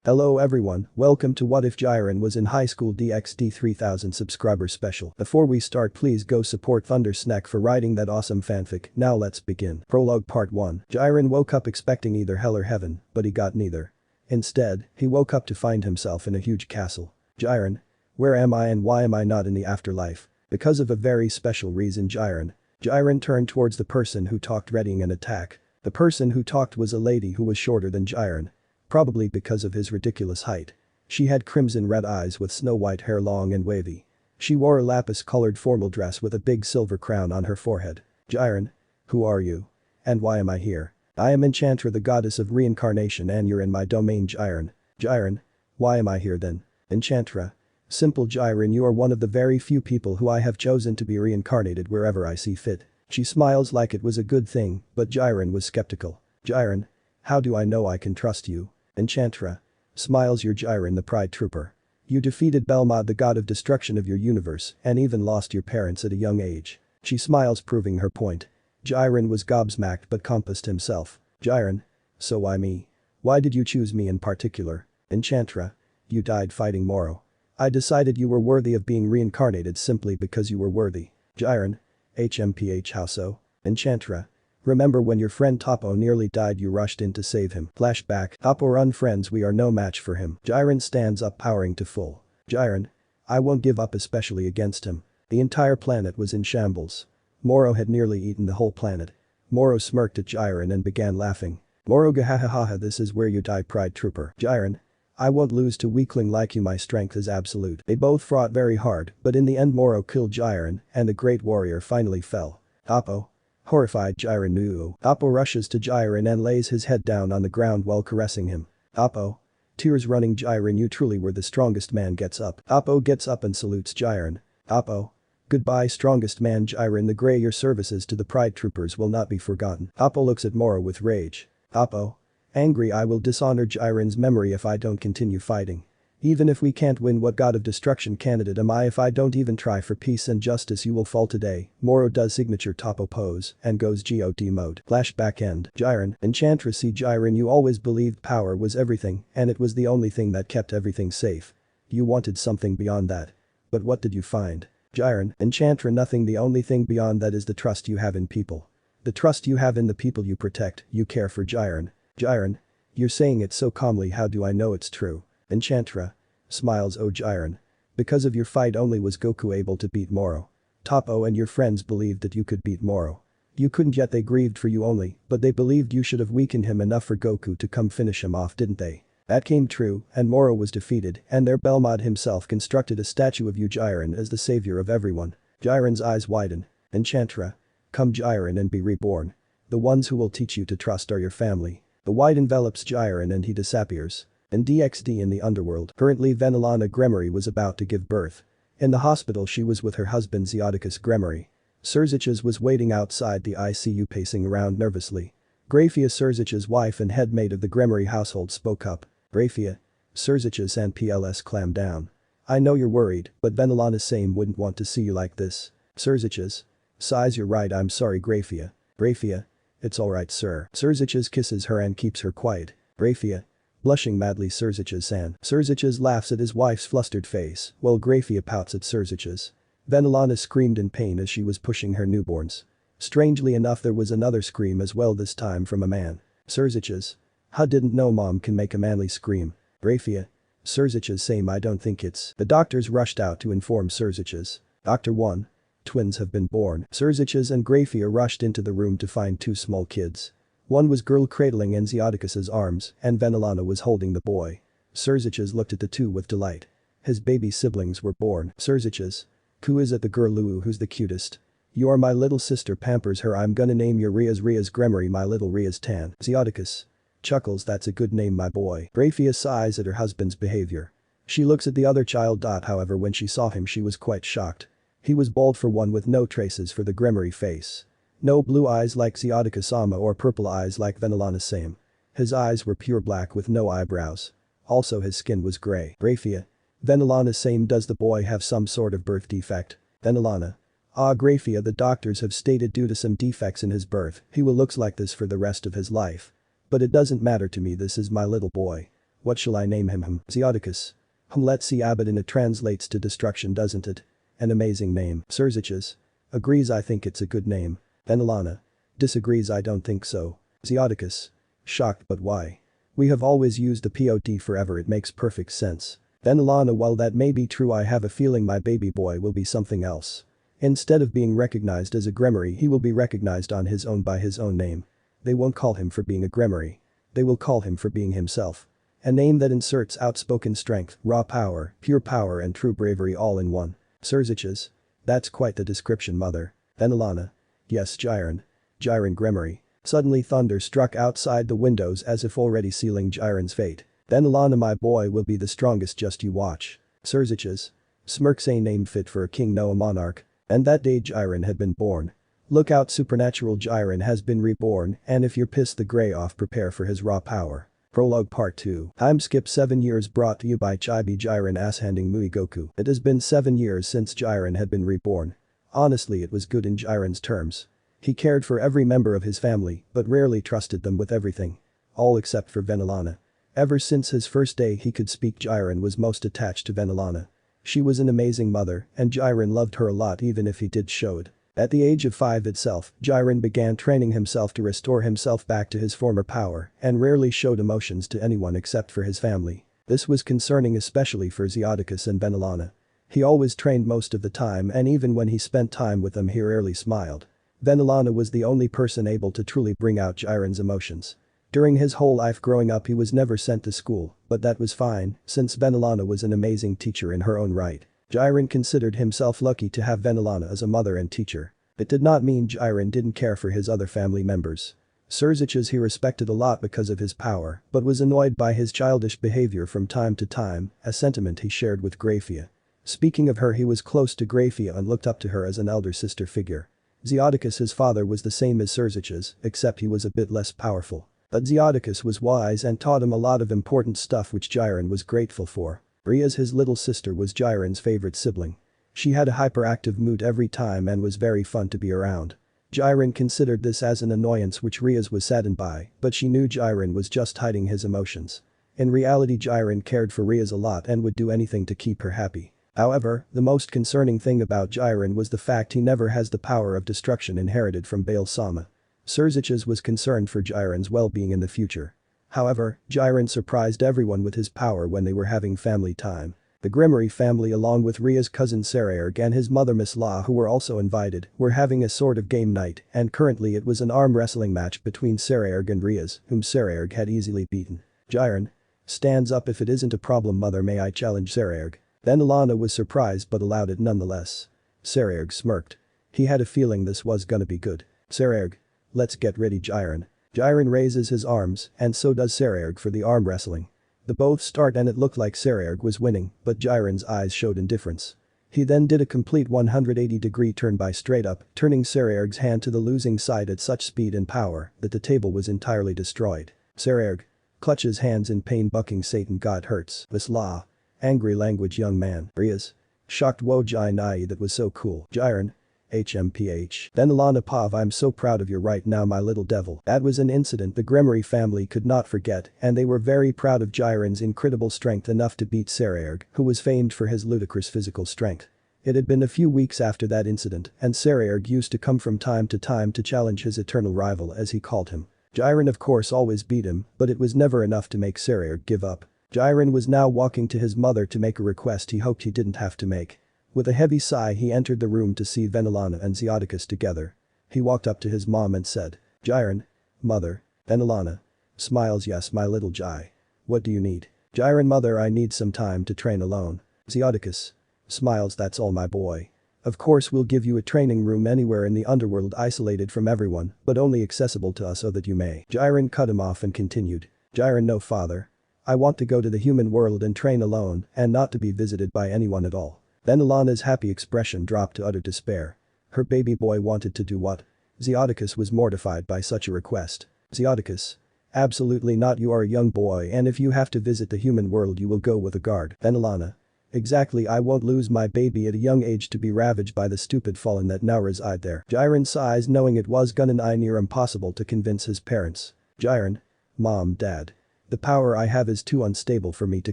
Hello everyone, welcome to What If Jiren was in Highschool DxD 3000 subscribers special. Before we start, please go support THUNDERsnek for writing that awesome fanfic. Now let's begin. Prologue Part 1. Jiren woke up expecting either hell or heaven, but he got neither. Instead, he woke up to find himself in a huge castle. Jiren. Where am I and why am I not in the afterlife? Because of a very special reason, Jiren turned towards the person who talked, readying an attack. The person who talked was a lady who was shorter than Jiren. Probably because of his ridiculous height. She had crimson red eyes with snow white hair, long and wavy. She wore a lapis-colored formal dress with a big silver crown on her forehead. Jiren. Who are you? And why am I here? I am Enchantra, the goddess of reincarnation, and you're in my domain, Jiren. Jiren. Why am I here then? Enchantra. Simple, Jiren, you are one of the very few people who I have chosen to be reincarnated wherever I see fit. She smiles like it was a good thing, but Jiren was skeptical. Jiren. How do I know I can trust you? Enchantra. Smiles, you're Jiren, the Pride Trooper. You defeated Belmod, the god of destruction of your universe, and even lost your parents at a young age. She smiles, proving her point. Jiren was gobsmacked but composed himself. Jiren. So why me? Why did you choose me in particular? Enchantra. You died fighting Moro. I decided you were worthy of being reincarnated simply because you were worthy. Jiren. HMPH, how so? Enchantra. Remember when your friend Toppo nearly died, you rushed in to save him. Flashback. Toppo, run friends, we are no match for him. Jiren stands up, powering to full. Jiren. I won't give up, especially against him. The entire planet was in shambles. Moro had nearly eaten the whole planet. Moro smirked at Jiren and began laughing. Moro, gahahaha, this is where you die, Pride Trooper. Jiren. I won't lose to weakling like you, my strength is absolute. They both fought very hard, but in the end Moro killed Jiren and the great warrior finally fell. Toppo. Horrified, Jiren knew. Toppo rushes to Jiren and lays his head down on the ground while caressing him. Toppo. Tears running, Jiren, you truly were the strongest man, gets up. Toppo gets up and salutes Jiren. Toppo. Goodbye, strongest man, Jiren the Grey, your services to the Pride Troopers will not be forgotten. Toppo looks at Moro with rage. Toppo. Angry, I will dishonor Jiren's memory if I don't continue fighting. Even if we can't win, what god of destruction candidate am I if I don't even try for peace and justice? You will fall today. Moro does signature Toppo pose and goes God mode. Flashback end. Jiren. Enchantress, see Jiren, you always believed power was everything and it was the only thing that kept everything safe. You wanted something beyond that. But what did you find? Jiren. Enchantra, nothing, the only thing beyond that is the trust you have in people. The trust you have in the people you protect, you care for. Jiren. Jiren. You're saying it so calmly, how do I know it's true? Enchantra. Smiles, oh Jiren. Because of your fight only was Goku able to beat Moro. Toppo and your friends believed that you could beat Moro. You couldn't, yet they grieved for you only, but they believed you should have weakened him enough for Goku to come finish him off, didn't they? That came true and Moro was defeated, and their Belmod himself constructed a statue of you, Jiren, as the savior of everyone. Jiren's eyes widen. Enchantra. Come, Jiren, and be reborn. The ones who will teach you to trust are your family. The white envelops Jiren and he disappears. In DxD in the underworld, currently Venelena Gremory was about to give birth. In the hospital she was with her husband Ziadicus Gremory. Surziches was waiting outside the ICU, pacing around nervously. Grafia, Surziches' wife and head maid of the Gremory household, spoke up. Grafia. Surziches and PLS clammed down. I know you're worried, but Venelena same wouldn't want to see you like this. Surziches. Sighs, you're right, I'm sorry, Grafia. Grafia. It's alright, sir. Surziches kisses her and keeps her quiet. Grafia. Blushing madly, Surziches. Surziches laughs at his wife's flustered face, while Grafia pouts at Surziches. Venelena screamed in pain as she was pushing her newborns. Strangely enough, there was another scream as well, this time from a man. Surziches. Huh, didn't know mom can make a manly scream. Grafia. Surziches, same, I don't think it's. The doctors rushed out to inform Surziches. Dr. 1. Twins have been born. Surziches and Grafia rushed into the room to find two small kids. One was girl cradling in Ziadicus's arms and Venelena was holding the boy. Surziches looked at the two with delight. His baby siblings were born. Surziches. Who is it, the girl Lou, who's the cutest? You are my little sister, pampers her, I'm gonna name your Rias Gremory, my little Rias tan. Ziadicus. Chuckles, that's a good name, my boy. Grafia sighs at her husband's behavior. She looks at the other child. However, when she saw him she was quite shocked. He was bald for one, with no traces for the Gremory face. No blue eyes like Ziadicus-sama or purple eyes like Venelena same. His eyes were pure black with no eyebrows. Also his skin was grey. Grafia. Venelena same, does the boy have some sort of birth defect? Venelena. Ah, Grafia, the doctors have stated due to some defects in his birth, he will looks like this for the rest of his life. But it doesn't matter to me, this is my little boy. What shall I name him? Zeoticus. Let's see, Abaddon, it translates to destruction, doesn't it? An amazing name. Serzichus. Agrees, I think it's a good name. Venelena. Disagrees, I don't think so. Zeoticus. Shocked, but why? We have always used a POT forever, it makes perfect sense. Venelena, while that may be true, I have a feeling my baby boy will be something else. Instead of being recognized as a Gremory, he will be recognized on his own by his own name. They won't call him for being a Gremory. They will call him for being himself. A name that inserts outspoken strength, raw power, pure power and true bravery all in one. Serzichus. That's quite the description, mother. Venelena. Yes, Jiren. Jiren Gremory. Suddenly thunder struck outside the windows as if already sealing Jiren's fate. Venelena, my boy will be the strongest, just you watch. Serzichus. Smirks, a name fit for a king, no a monarch. And that day Jiren had been born. Look out, supernatural Jiren has been reborn, and if you're pissed the grey off, prepare for his raw power. Prologue Part 2. Time skip 7 years, brought to you by Chibi Jiren asshanding Mui Goku. It has been 7 years since Jiren had been reborn. Honestly, it was good in Jiren's terms. He cared for every member of his family, but rarely trusted them with everything. All except for Venelena. Ever since his first day he could speak, Jiren was most attached to Venelena. She was an amazing mother, and Jiren loved her a lot even if he did show it. At the age of 5 itself, Jiren began training himself to restore himself back to his former power and rarely showed emotions to anyone except for his family. This was concerning especially for Zeoticus and Venelena. He always trained most of the time, and even when he spent time with them he rarely smiled. Venelena was the only person able to truly bring out Jiren's emotions. During his whole life growing up he was never sent to school, but that was fine, since Venelena was an amazing teacher in her own right. Jiren considered himself lucky to have Venelena as a mother and teacher. It did not mean Jiren didn't care for his other family members. Serzichus he respected a lot because of his power, but was annoyed by his childish behavior from time to time, a sentiment he shared with Grafia. Speaking of her, he was close to Grafia and looked up to her as an elder sister figure. Zeoticus, his father, was the same as Serzichus, except he was a bit less powerful. But Zeoticus was wise and taught him a lot of important stuff which Jiren was grateful for. Rias, his little sister, was Jiren's favorite sibling. She had a hyperactive mood every time and was very fun to be around. Jiren considered this as an annoyance which Rias was saddened by, but she knew Jiren was just hiding his emotions. In reality, Jiren cared for Rias a lot and would do anything to keep her happy. However, the most concerning thing about Jiren was the fact he never has the power of destruction inherited from Baal-sama. Serzichus was concerned for Jiren's well-being in the future. However, Jiren surprised everyone with his power when they were having family time. The Gremory family, along with Ria's cousin Sarayarg and his mother Miss La, who were also invited, were having a sort of game night, and currently it was an arm wrestling match between Sarayarg and Rias, whom Sarayarg had easily beaten. Jiren. Stands up. If it isn't a problem, mother, may I challenge Sarayarg? Venelena was surprised but allowed it nonetheless. Sarayarg smirked. He had a feeling this was gonna be good. Sarayarg. Let's get ready, Jiren. Jiren raises his arms, and so does Sarayarg for the arm wrestling. The both start and it looked like Sarayarg was winning, but Jiren's eyes showed indifference. He then did a complete 180-degree turn by straight up, turning Sarayarg's hand to the losing side at such speed and power that the table was entirely destroyed. Sarayarg. Clutches hands in pain, bucking Satan, God hurts. Miss La. Angry language, young man. Rias. Shocked, whoa Jai Nai, that was so cool. Jiren. HMPH. Venelena Pav, I'm so proud of you right now, my little devil. That was an incident the Gremory family could not forget, and they were very proud of Jiren's incredible strength enough to beat Sarayarg, who was famed for his ludicrous physical strength. It had been a few weeks after that incident, and Sarayarg used to come from time to challenge his eternal rival, as he called him. Jiren of course always beat him, but it was never enough to make Sarayarg give up. Jiren was now walking to his mother to make a request he hoped he didn't have to make. With a heavy sigh he entered the room to see Venelena and Zeoticus together. He walked up to his mom and said, Jiren. Mother. Venelena. Smiles, yes my little Jai. What do you need? Jiren, mother, I need some time to train alone. Zeoticus. Smiles, that's all my boy. Of course we'll give you a training room anywhere in the underworld, isolated from everyone, but only accessible to us so that you may. Jiren cut him off and continued. Jiren, no father. I want to go to the human world and train alone and not to be visited by anyone at all. Venelena's happy expression dropped to utter despair. Her baby boy wanted to do what? Zeoticus was mortified by such a request. Zeoticus. Absolutely not, you are a young boy and if you have to visit the human world you will go with a guard. Venelena. Exactly, I won't lose my baby at a young age to be ravaged by the stupid fallen that now reside there. Jiren sighs, knowing it was gonna nigh near impossible to convince his parents. Jiren. Mom, Dad. The power I have is too unstable for me to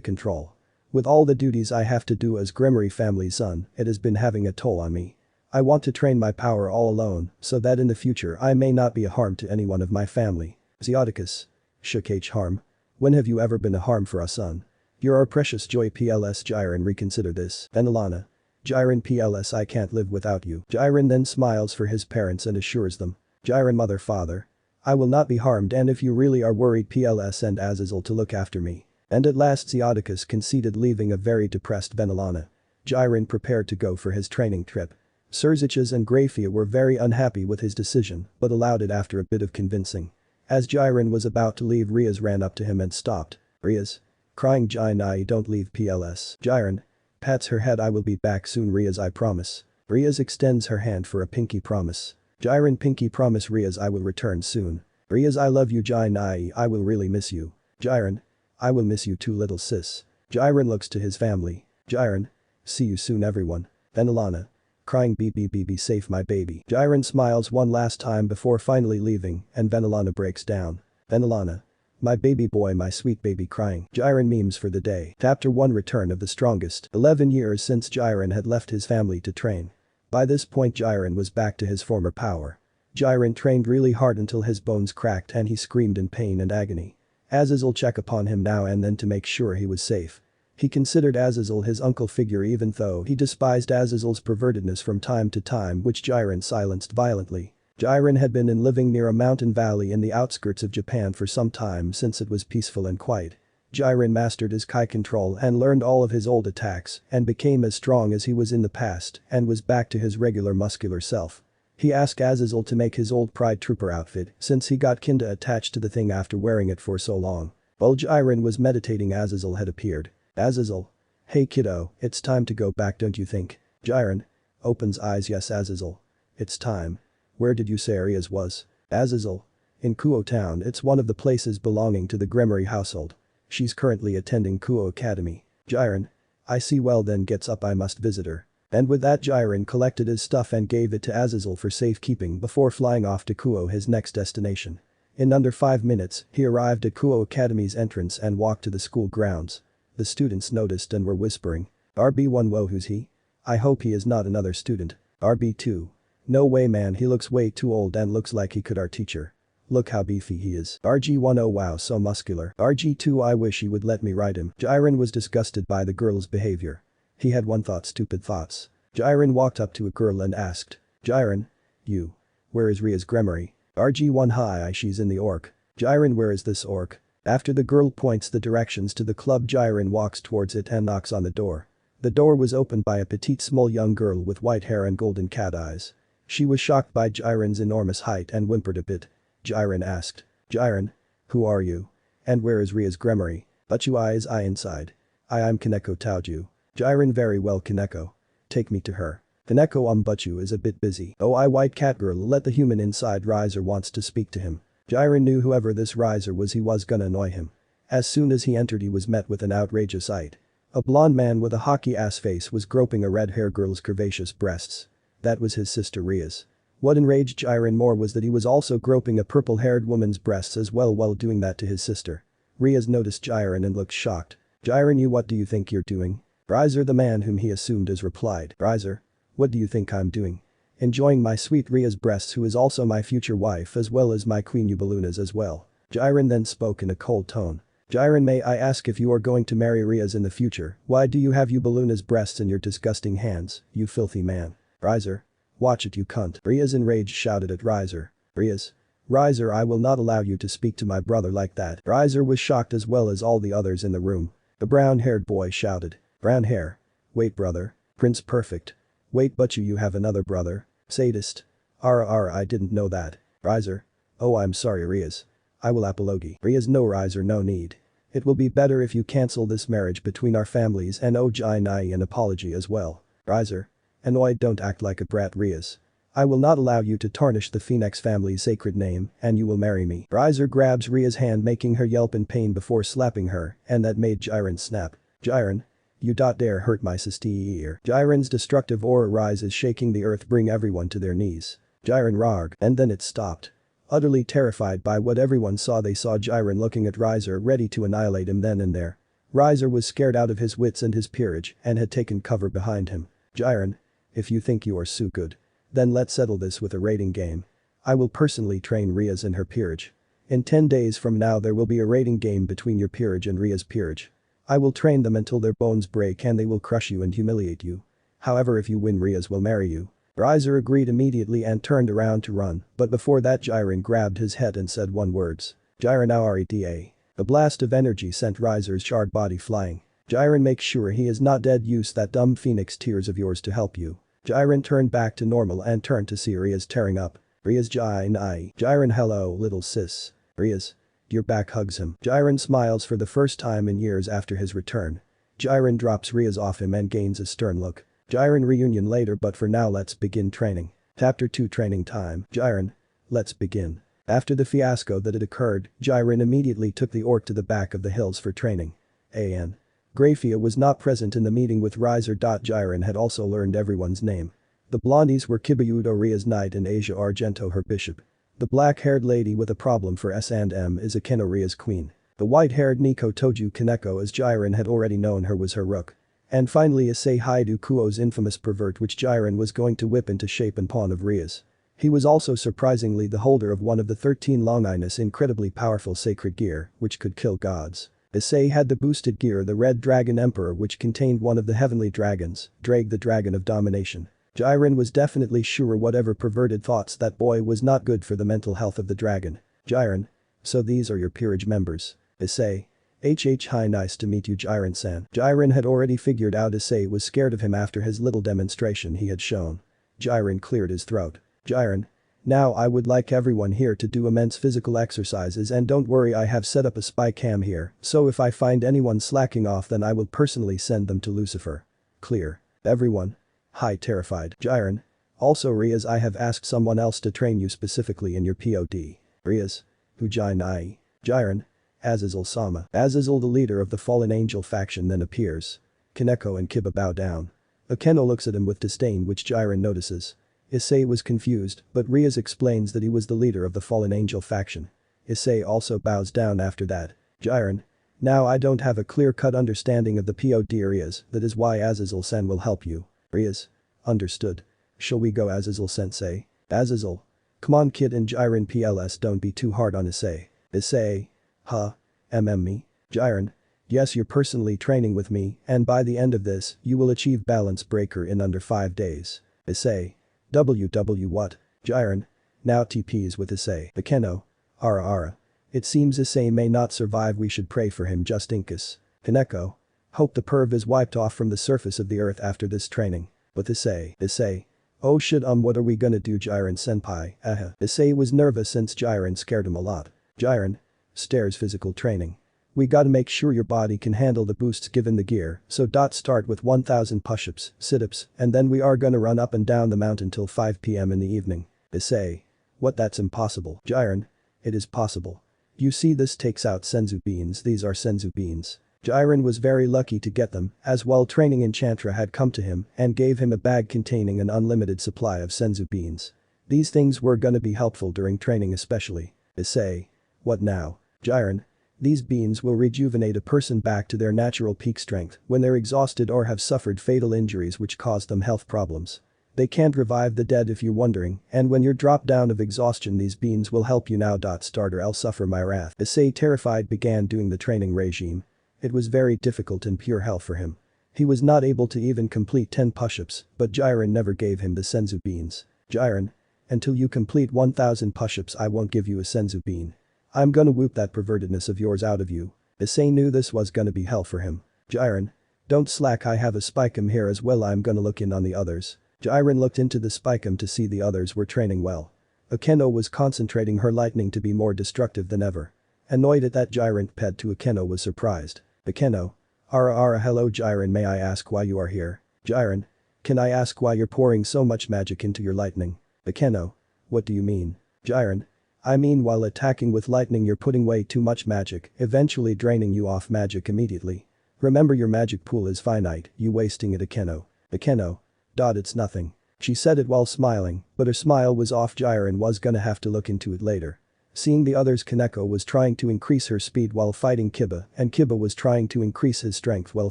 control. With all the duties I have to do as Gremory family's son, it has been having a toll on me. I want to train my power all alone, so that in the future I may not be a harm to anyone of my family. Zeoticus. Shook H. Harm. When have you ever been a harm for us, son? You're our precious joy. PLS Jiren, reconsider this. Venelena. Jiren, PLS, I can't live without you. Jiren then smiles for his parents and assures them. Jiren, mother, father. I will not be harmed, and if you really are worried, PLS, send Azazel to look after me. And at last Zeoticus conceded, leaving a very depressed Venelena. Jiren prepared to go for his training trip. Serziches and Grafia were very unhappy with his decision, but allowed it after a bit of convincing. As Jiren was about to leave, Rias ran up to him and stopped. Rias. Crying, Jiren, don't leave, PLS. Jiren. Pats her head, I will be back soon, Rias, I promise. Rias extends her hand for a pinky promise. Jiren, pinky promise, Rias, I will return soon. Rias, I love you, Jiren, I will really miss you. Jiren. I will miss you too, little sis. Jiren looks to his family. Jiren. See you soon, everyone. Venelena. Crying, be safe, my baby. Jiren smiles one last time before finally leaving, and Venelena breaks down. Venelena. My baby boy, my sweet baby, crying. Jiren memes for the day. Chapter 1, Return of the Strongest. 11 years since Jiren had left his family to train. By this point Jiren was back to his former power. Jiren trained really hard until his bones cracked and he screamed in pain and agony. Azazel check upon him now and then to make sure he was safe. He considered Azazel his uncle figure, even though he despised Azazel's pervertedness from time to time, which Jiren silenced violently. Jiren had been living near a mountain valley in the outskirts of Japan for some time, since it was peaceful and quiet. Jiren mastered his Kai control and learned all of his old attacks and became as strong as he was in the past and was back to his regular muscular self. He asked Azazel to make his old Pride Trooper outfit since he got kinda attached to the thing after wearing it for so long. While Jiren was meditating, Azazel had appeared. Azazel. Hey kiddo, it's time to go back, don't you think? Jiren. Opens eyes, yes Azazel. It's time. Where did you say Rias was? Azazel. In Kuo town, it's one of the places belonging to the Gremory household. She's currently attending Kuo Academy. Jiren. I see, well then gets up, I must visit her. And with that Jiren collected his stuff and gave it to Azazel for safekeeping before flying off to Kuo, his next destination. In under 5 minutes, he arrived at Kuo Academy's entrance and walked to the school grounds. The students noticed and were whispering. RB1, whoa, who's he? I hope he is not another student. RB2. No way, man, he looks way too old and looks like he could our teacher. Look how beefy he is. RG1, oh wow, so muscular. RG2, I wish he would let me ride him. Jiren was disgusted by the girl's behavior. He had one thought, stupid thoughts. Jiren walked up to a girl and asked. Jiren. You. Where is Rias Gremory? RG1, hi, she's in the orc. Jiren, where is this orc? After the girl points the directions to the club, Jiren walks towards it and knocks on the door. The door was opened by a petite small young girl with white hair and golden cat eyes. She was shocked by Jiren's enormous height and whimpered a bit. Jiren asked. Jiren. Who are you? And where is Rias Gremory? But you is I inside. I'm Kaneko Taoju. Jiren, very well Kaneko. Take me to her. Kaneko, but you is a bit busy. Oh, I white cat girl, let the human inside. Riser wants to speak to him. Jiren knew whoever this Riser was, he was gonna annoy him. As soon as he entered, he was met with an outrageous sight. A blonde man with a hockey-ass face was groping a red-haired girl's curvaceous breasts. That was his sister Rias. What enraged Jiren more was that he was also groping a purple-haired woman's breasts as well while doing that to his sister. Rias noticed Jiren and looked shocked. Jiren, you, what do you think you're doing? Riser, the man whom he assumed as, replied. Riser. What do you think I'm doing? Enjoying my sweet Rias breasts, who is also my future wife as well as my queen Eubuluna's as well. Jiren then spoke in a cold tone. Jiren, may I ask, if you are going to marry Rias in the future, why do you have Eubuluna's breasts in your disgusting hands, you filthy man? Riser. Watch it, you cunt. Rias enraged shouted at Riser. Rias. Riser, I will not allow you to speak to my brother like that. Riser was shocked as well as all the others in the room. The brown-haired boy shouted. Brown hair. Wait, brother. Prince Perfect. Wait, but you have another brother? Sadist. I didn't know that. Riser. Oh, I'm sorry, Rias. I will apology. Rias, no Riser, no need. It will be better if you cancel this marriage between our families and owe Jiren an apology as well. Riser. Annoyed, don't act like a brat, Rias. I will not allow you to tarnish the Phoenix family's sacred name, and you will marry me. Riser grabs Rias' hand, making her yelp in pain before slapping her, and that made Jiren snap. Jiren. You dare hurt my sister ear. Jiren's destructive aura rises, shaking the earth, bring everyone to their knees. Jiren roared, and then it stopped. Utterly terrified by what everyone saw, they saw Jiren looking at Riser, ready to annihilate him then and there. Riser was scared out of his wits and his peerage and had taken cover behind him. Jiren, if you think you are so good, then let's settle this with a rating game. I will personally train Rias in her peerage. In 10 days from now there will be a rating game between your peerage and Rias' peerage. I will train them until their bones break and they will crush you and humiliate you. However, if you win, Rias will marry you. Riser agreed immediately and turned around to run, but before that Jiren grabbed his head and said one words. Jiren Aurida. A blast of energy sent Riser's charred body flying. Jiren, make sure he is not dead, use that dumb phoenix tears of yours to help you. Jiren turned back to normal and turned to see Rias tearing up. Rias Jiren, hello little sis. Rias. You're back, hugs him. Jiren smiles for the first time in years after his return. Jiren drops Rias off him and gains a stern look. Jiren, reunion later, but for now let's begin training. Chapter 2, training time. Jiren. Let's begin. After the fiasco that had occurred, Jiren immediately took the orc to the back of the hills for training. An. Grafia was not present in the meeting with Riser. Jiren had also learned everyone's name. The blondies were Kibayudo, Rias knight, and Asia Argento, her bishop. The black-haired lady with a problem for S&M is Akeno, Rias queen. The white-haired Nico Toju Kaneko, as Jiren had already known her, was her rook. And finally Isseihyoudou, Kuo's infamous pervert, which Jiren was going to whip into shape and pawn of Rias. He was also surprisingly the holder of one of the 13 Longinus incredibly powerful sacred gear, which could kill gods. Issei had the boosted gear, the Red Dragon Emperor, which contained one of the heavenly dragons, Drag the Dragon of Domination. Jiren was definitely sure whatever perverted thoughts that boy was not good for the mental health of the dragon. Jiren. So these are your peerage members. Issei. Hi, nice to meet you, Jiren-san. Jiren had already figured out Issei was scared of him after his little demonstration he had shown. Jiren cleared his throat. Jiren. Now I would like everyone here to do immense physical exercises, and don't worry, I have set up a spy cam here, so if I find anyone slacking off then I will personally send them to Lucifer. Clear. Everyone. Hi, terrified. Jiren. Also Rias, I have asked someone else to train you specifically in your POD. Rias. Jiren. Azazel-sama. Azazel, the leader of the fallen angel faction, then appears. Kaneko and Kiba bow down. Akeno looks at him with disdain, which Jiren notices. Issei was confused, but Rias explains that he was the leader of the fallen angel faction. Issei also bows down after that. Jiren. Now I don't have a clear-cut understanding of the POD areas, that is why Azazel-sen will help you. Rias. Understood. Shall we go, Azazel-sensei? Azazel. Come on, kid, and Jiren PLS, don't be too hard on Issei. Issei. Huh? Me? Jiren. Yes, you're personally training with me, and by the end of this, you will achieve balance breaker in under 5 days. Issei. What? Jiren. Now TPs with Issei. Akeno. Ara. It seems Issei may not survive, we should pray for him just in case. Kaneko. Hope the perv is wiped off from the surface of the earth after this training. With Issei. Oh shit, what are we gonna do, Jiren-senpai? Issei was nervous since Jiren scared him a lot. Jiren. Stairs physical training. We gotta make sure your body can handle the boosts given the gear, so start with 1000 push-ups, sit-ups, and then we are gonna run up and down the mountain till 5 PM in the evening. Issei. What, that's impossible. Jiren. It is possible. You see, this takes out senzu beans, these are senzu beans. Jiren was very lucky to get them, as while training Enchantra had come to him and gave him a bag containing an unlimited supply of senzu beans. These things were gonna be helpful during training especially. Issei. What now? Jiren. These beans will rejuvenate a person back to their natural peak strength when they're exhausted or have suffered fatal injuries which cause them health problems. They can't revive the dead if you're wondering, and when you're dropped down of exhaustion these beans will help you now. Starter, I'll suffer my wrath. Issei, terrified, began doing the training regime. It was very difficult and pure hell for him. He was not able to even complete 10 push-ups, but Jiren never gave him the senzu beans. Jiren. Until you complete 1000 push-ups I won't give you a senzu bean. I'm gonna whoop that pervertedness of yours out of you. Issei knew this was gonna be hell for him. Jiren. Don't slack, I have a spikem here as well, I'm gonna look in on the others. Jiren looked into the spikem to see the others were training well. Akeno was concentrating her lightning to be more destructive than ever. Annoyed at that Jiren ped to Akeno was surprised. Akeno. Ara, hello Jiren, may I ask why you are here? Jiren. Can I ask why you're pouring so much magic into your lightning? Akeno. What do you mean? Jiren. I mean, while attacking with lightning you're putting way too much magic, eventually draining you off magic immediately. Remember, your magic pool is finite, you wasting it, Akeno. Akeno. It's nothing. She said it while smiling, but her smile was off. Jiren was gonna have to look into it later. Seeing the others, Kaneko was trying to increase her speed while fighting Kiba, and Kiba was trying to increase his strength while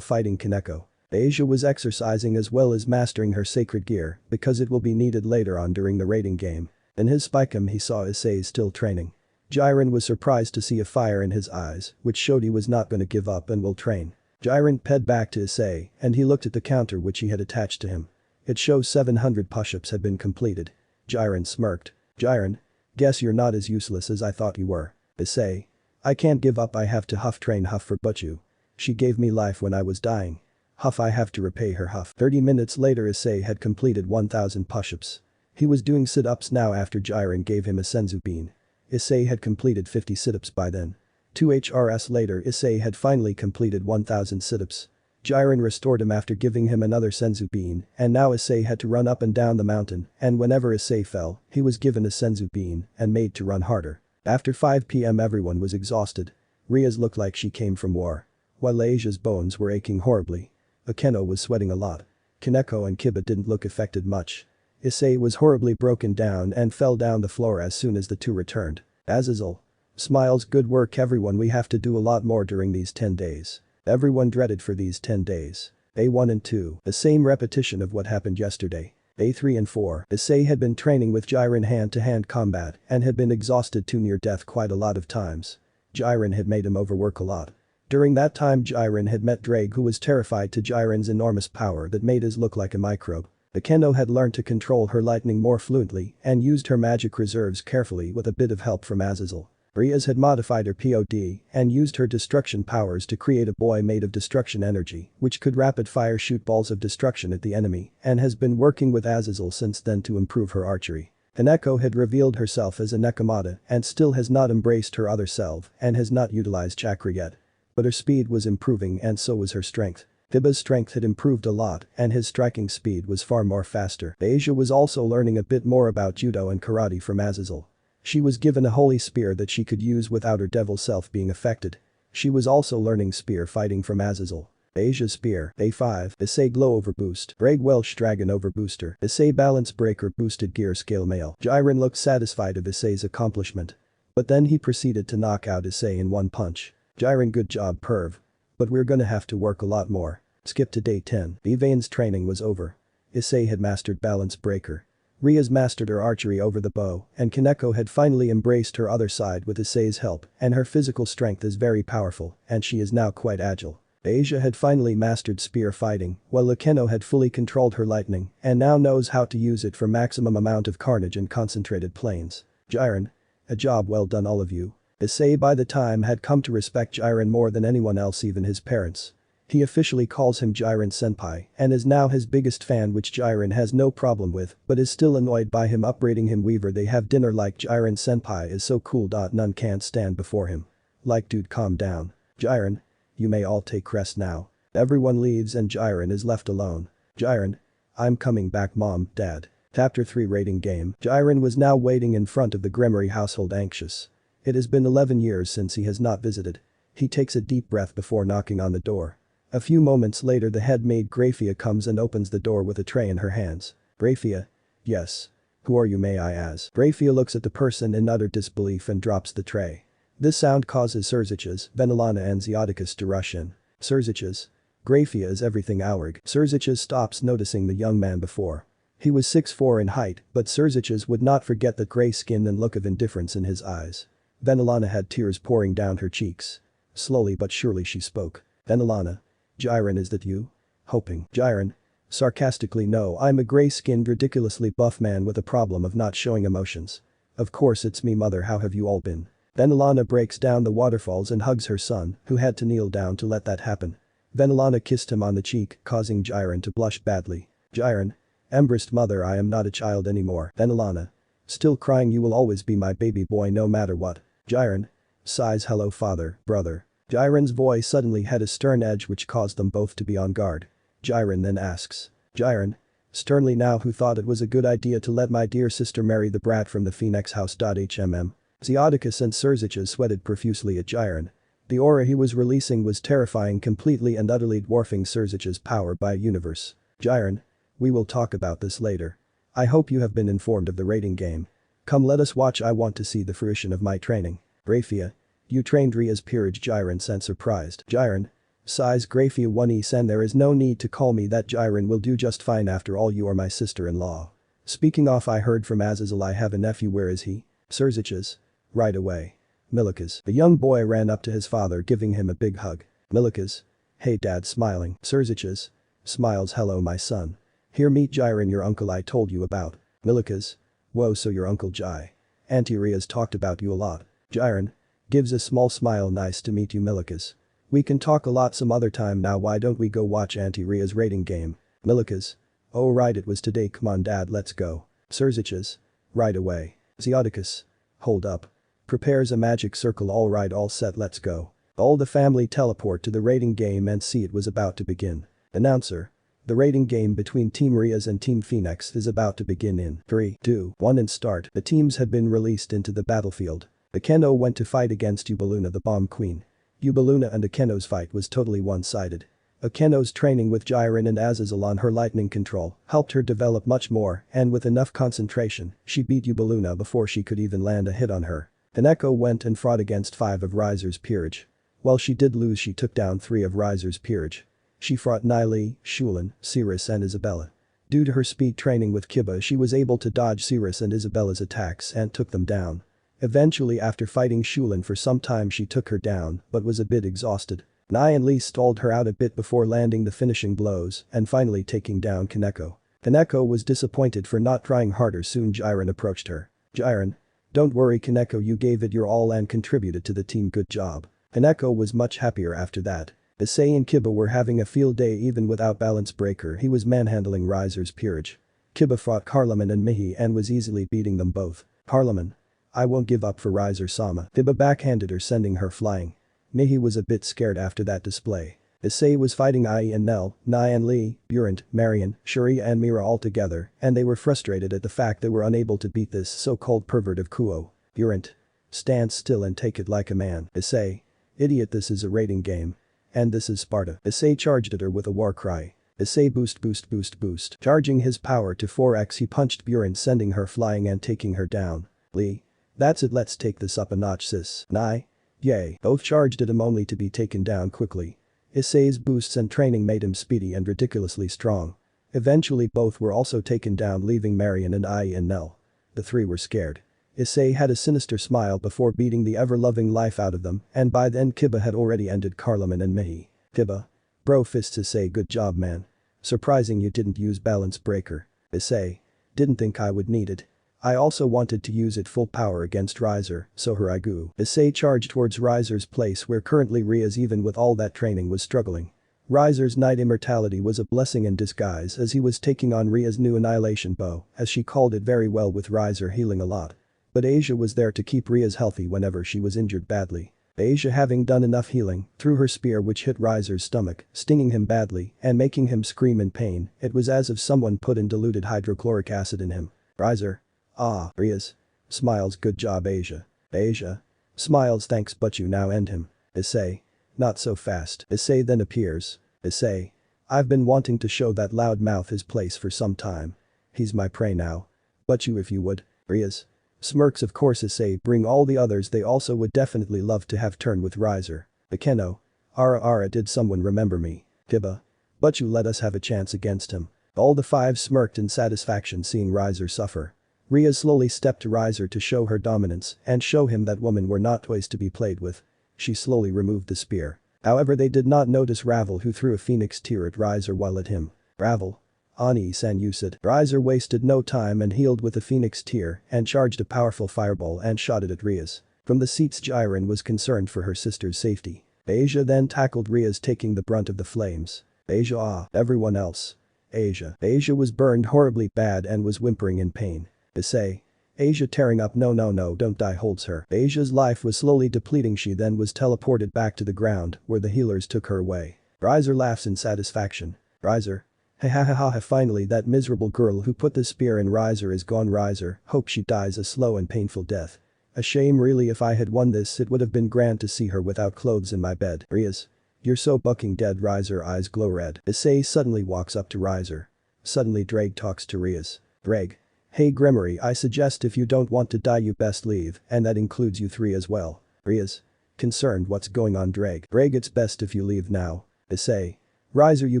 fighting Kaneko. Asia was exercising as well as mastering her sacred gear because it will be needed later on during the raiding game. In his spycam he saw Issei still training. Jiren was surprised to see a fire in his eyes, which showed he was not going to give up and will train. Jiren ped back to Issei and he looked at the counter which he had attached to him. It shows 700 push-ups had been completed. Jiren smirked. Jiren, guess you're not as useless as I thought you were. Issei, I can't give up, I have to huff train huff for Butchu. She gave me life when I was dying. Huff, I have to repay her huff. 30 minutes later Issei had completed 1000 push-ups. He was doing sit-ups now after Jiren gave him a senzu bean. Issei had completed 50 sit-ups by then. 2 HRs later Issei had finally completed 1000 sit-ups. Jiren restored him after giving him another senzu bean and now Issei had to run up and down the mountain and whenever Issei fell, he was given a senzu bean and made to run harder. After 5 PM everyone was exhausted. Rias looked like she came from war. While Asia's bones were aching horribly. Akeno was sweating a lot. Kaneko and Kiba didn't look affected much. Issei was horribly broken down and fell down the floor as soon as the two returned. Azazel. Smiles, good work everyone, we have to do a lot more during these 10 days. Everyone dreaded for these 10 days. A1 and 2, the same repetition of what happened yesterday. A3 and 4, Issei had been training with Jiren hand-to-hand combat and had been exhausted to near death quite a lot of times. Jiren had made him overwork a lot. During that time Jiren had met Drake, who was terrified to Jiren's enormous power that made his look like a microbe. Akeno had learned to control her lightning more fluently and used her magic reserves carefully with a bit of help from Azazel. Rias had modified her POD and used her destruction powers to create a boy made of destruction energy which could rapid-fire shoot balls of destruction at the enemy and has been working with Azazel since then to improve her archery. Kaneko had revealed herself as a Nekomata and still has not embraced her other self and has not utilized chakra yet. But her speed was improving and so was her strength. Kiba's strength had improved a lot and his striking speed was far more faster. Asia was also learning a bit more about judo and karate from Azazel. She was given a holy spear that she could use without her devil self being affected. She was also learning spear fighting from Azazel. Asia's spear, A5, Issei glow overboost, Brag Welsh dragon overbooster, Issei balance breaker boosted gear scale male. Jiren looked satisfied of Issei's accomplishment. But then he proceeded to knock out Issei in one punch. Jiren, good job perv. But we're gonna have to work a lot more. Skip to day 10. Evane's training was over. Issei had mastered balance breaker. Rias mastered her archery over the bow and Kaneko had finally embraced her other side with Issei's help and her physical strength is very powerful and she is now quite agile. Asia had finally mastered spear fighting while Akeno had fully controlled her lightning and now knows how to use it for maximum amount of carnage and concentrated planes. Jiren. A job well done all of you. Issei by the time had come to respect Jiren more than anyone else, even his parents. He officially calls him Jiren senpai and is now his biggest fan, which Jiren has no problem with but is still annoyed by him upbraiding him. Weaver, they have dinner like Jiren senpai is so cool. None can't stand before him. Like dude, calm down. Jiren. You may all take rest now. Everyone leaves and Jiren is left alone. Jiren. I'm coming back mom, dad. Chapter 3 raiding game. Jiren was now waiting in front of the Gremory household anxious. It has been 11 years since he has not visited. He takes a deep breath before knocking on the door. A few moments later the head maid Grafia comes and opens the door with a tray in her hands. Grafia. Yes. Who are you, may I ask? Grafia looks at the person in utter disbelief and drops the tray. This sound causes Serzichas, Venelena and Zeoticus to rush in. Serzichas. Grafia is everything Aurg. Serzichas stops noticing the young man before. He was 6'4" in height but Serzichas would not forget the grey skin and look of indifference in his eyes. Venelena had tears pouring down her cheeks. Slowly but surely she spoke. Venelena. Jiren, is that you? Hoping. Jiren. Sarcastically, no, I'm a grey-skinned ridiculously buff man with a problem of not showing emotions. Of course it's me mother, how have you all been? Venelena breaks down the waterfalls and hugs her son, who had to kneel down to let that happen. Venelena kissed him on the cheek, causing Jiren to blush badly. Jiren. Embraced mother, I am not a child anymore. Venelena. Still crying, you will always be my baby boy no matter what. Jiren. Sighs, hello father, brother. Jiren's voice suddenly had a stern edge which caused them both to be on guard. Jiren then asks. Jiren. Sternly now, who thought it was a good idea to let my dear sister marry the brat from the Phoenix house. Zeoticus and Serzichas sweated profusely at Jiren. The aura he was releasing was terrifying, completely and utterly dwarfing Serzichas' power by a universe. Jiren. We will talk about this later. I hope you have been informed of the raiding game. Come let us watch, I want to see the fruition of my training. Grafia. You trained Rias peerage, Jiren said surprised. Jiren. Sighs Grafia 1e and there is no need to call me that, Jiren will do just fine, after all you are my sister-in-law. Speaking of, I heard from Azazel I have a nephew, where is he? Surzich's. Right away. Milikas. The young boy ran up to his father, giving him a big hug. Milikas. Hey dad, smiling. Surzich's. Smiles, hello my son. Here, meet Jiren, your uncle I told you about. Milikas. Whoa, so your uncle Jai. Auntie Rias talked about you a lot. Jiren. Gives a small smile, nice to meet you Milikas. We can talk a lot some other time, now why don't we go watch Auntie Ria's rating game? Milikas. Oh right, it was today, come on dad, let's go. Surzich's. Right away. Zeoticus. Hold up. Prepares a magic circle, alright, all set, let's go. All the family teleport to the rating game and see it was about to begin. Announcer. The rating game between Team Rias and Team Phoenix is about to begin in 3, 2, 1 and start. The teams had been released into the battlefield. Akeno went to fight against Ubeluna, the bomb queen. Ubeluna and Akeno's fight was totally one-sided. Akeno's training with Jiren and Azazel on her lightning control helped her develop much more, and with enough concentration, she beat Ubeluna before she could even land a hit on her. Kaneko went and fought against 5 of Riser's peerage. While she did lose, she took down 3 of Riser's peerage. She fought Nili, Shulin, Cirrus and Isabella. Due to her speed training with Kiba, she was able to dodge Cirrus and Isabella's attacks and took them down. Eventually, after fighting Shulin for some time, she took her down but was a bit exhausted. Nai and Lee stalled her out a bit before landing the finishing blows and finally taking down Kaneko. Kaneko was disappointed for not trying harder. Soon Jiren approached her. Jiren. Don't worry Kaneko, you gave it your all and contributed to the team, good job. Kaneko was much happier after that. Issei and Kiba were having a field day. Even without balance breaker, he was manhandling Riser's peerage. Kiba fought Carloman and Mihi and was easily beating them both. Carloman. I won't give up for Riser-sama. Kiba backhanded her, sending her flying. Mihi was a bit scared after that display. Issei was fighting Ai and Nell, Nai and Lee, Burant, Marion, Sharia and Mira all together, and they were frustrated at the fact they were unable to beat this so-called pervert of Kuo. Burant. Stand still and take it like a man. Issei. Idiot, this is a rating game. And this is Sparta. Issei charged at her with a war cry. Issei boost boost boost boost. Charging his power to 4x, he punched Burant, sending her flying and taking her down. Lee. That's it, let's take this up a notch sis. Nai. Yay. Both charged at him only to be taken down quickly. Issei's boosts and training made him speedy and ridiculously strong. Eventually both were also taken down, leaving Marion and Ai and Nell. The 3 were scared. Issei had a sinister smile before beating the ever-loving life out of them, and by then Kiba had already ended Carloman and Mihi. Kiba. Bro fists Issei, good job man. Surprising you didn't use balance breaker. Issei. Didn't think I would need it. I also wanted to use it full power against Riser, so here I go. Issei charged towards Riser's place, where currently Rias, even with all that training, was struggling. Riser's night immortality was a blessing in disguise, as he was taking on Ria's new annihilation bow, as she called it, very well, with Riser healing a lot. But Asia was there to keep Rias healthy whenever she was injured badly. Asia, having done enough healing, threw her spear, which hit Riser's stomach, stinging him badly and making him scream in pain. It was as if someone put in diluted hydrochloric acid in him. Riser. Ah, Rias. Smiles, good job Asia. Asia. Smiles, thanks, but you now end him. Issei. Not so fast. Issei then appears. Issei. I've been wanting to show that loudmouth his place for some time. He's my prey now. But you, if you would. Rias. Smirks, of course Issei, bring all the others, they also would definitely love to have turn with Riser. Akeno. Ara, did someone remember me? Kiba. But you let us have a chance against him. All the 5 smirked in satisfaction seeing Riser suffer. Ria slowly stepped to Riser to show her dominance and show him that women were not toys to be played with. She slowly removed the spear. However, they did not notice Ravel, who threw a phoenix tear at Riser while at him. Ravel. Ani-san, you said. Riser wasted no time and healed with a phoenix tear and charged a powerful fireball and shot it at Rias. From the seats, Jiren was concerned for her sister's safety. Asia then tackled Rias, taking the brunt of the flames. Asia, everyone else. Asia was burned horribly bad and was whimpering in pain. Issei. Asia tearing up, no don't die, holds her. Asia's life was slowly depleting, she then was teleported back to the ground where the healers took her away. Riser laughs in satisfaction. Riser. Ha, finally that miserable girl who put the spear in Riser is gone. Riser, hope she dies a slow and painful death. A shame really, if I had won this it would have been grand to see her without clothes in my bed. Rias. You're so bucking dead. Riser eyes glow red. Issei suddenly walks up to Riser. Suddenly Drake talks to Rias. Drake. Hey Gremory, I suggest if you don't want to die you best leave, and that includes you three as well. Rias. Concerned what's going on Drag. It's best if you leave now. Issei. Riser you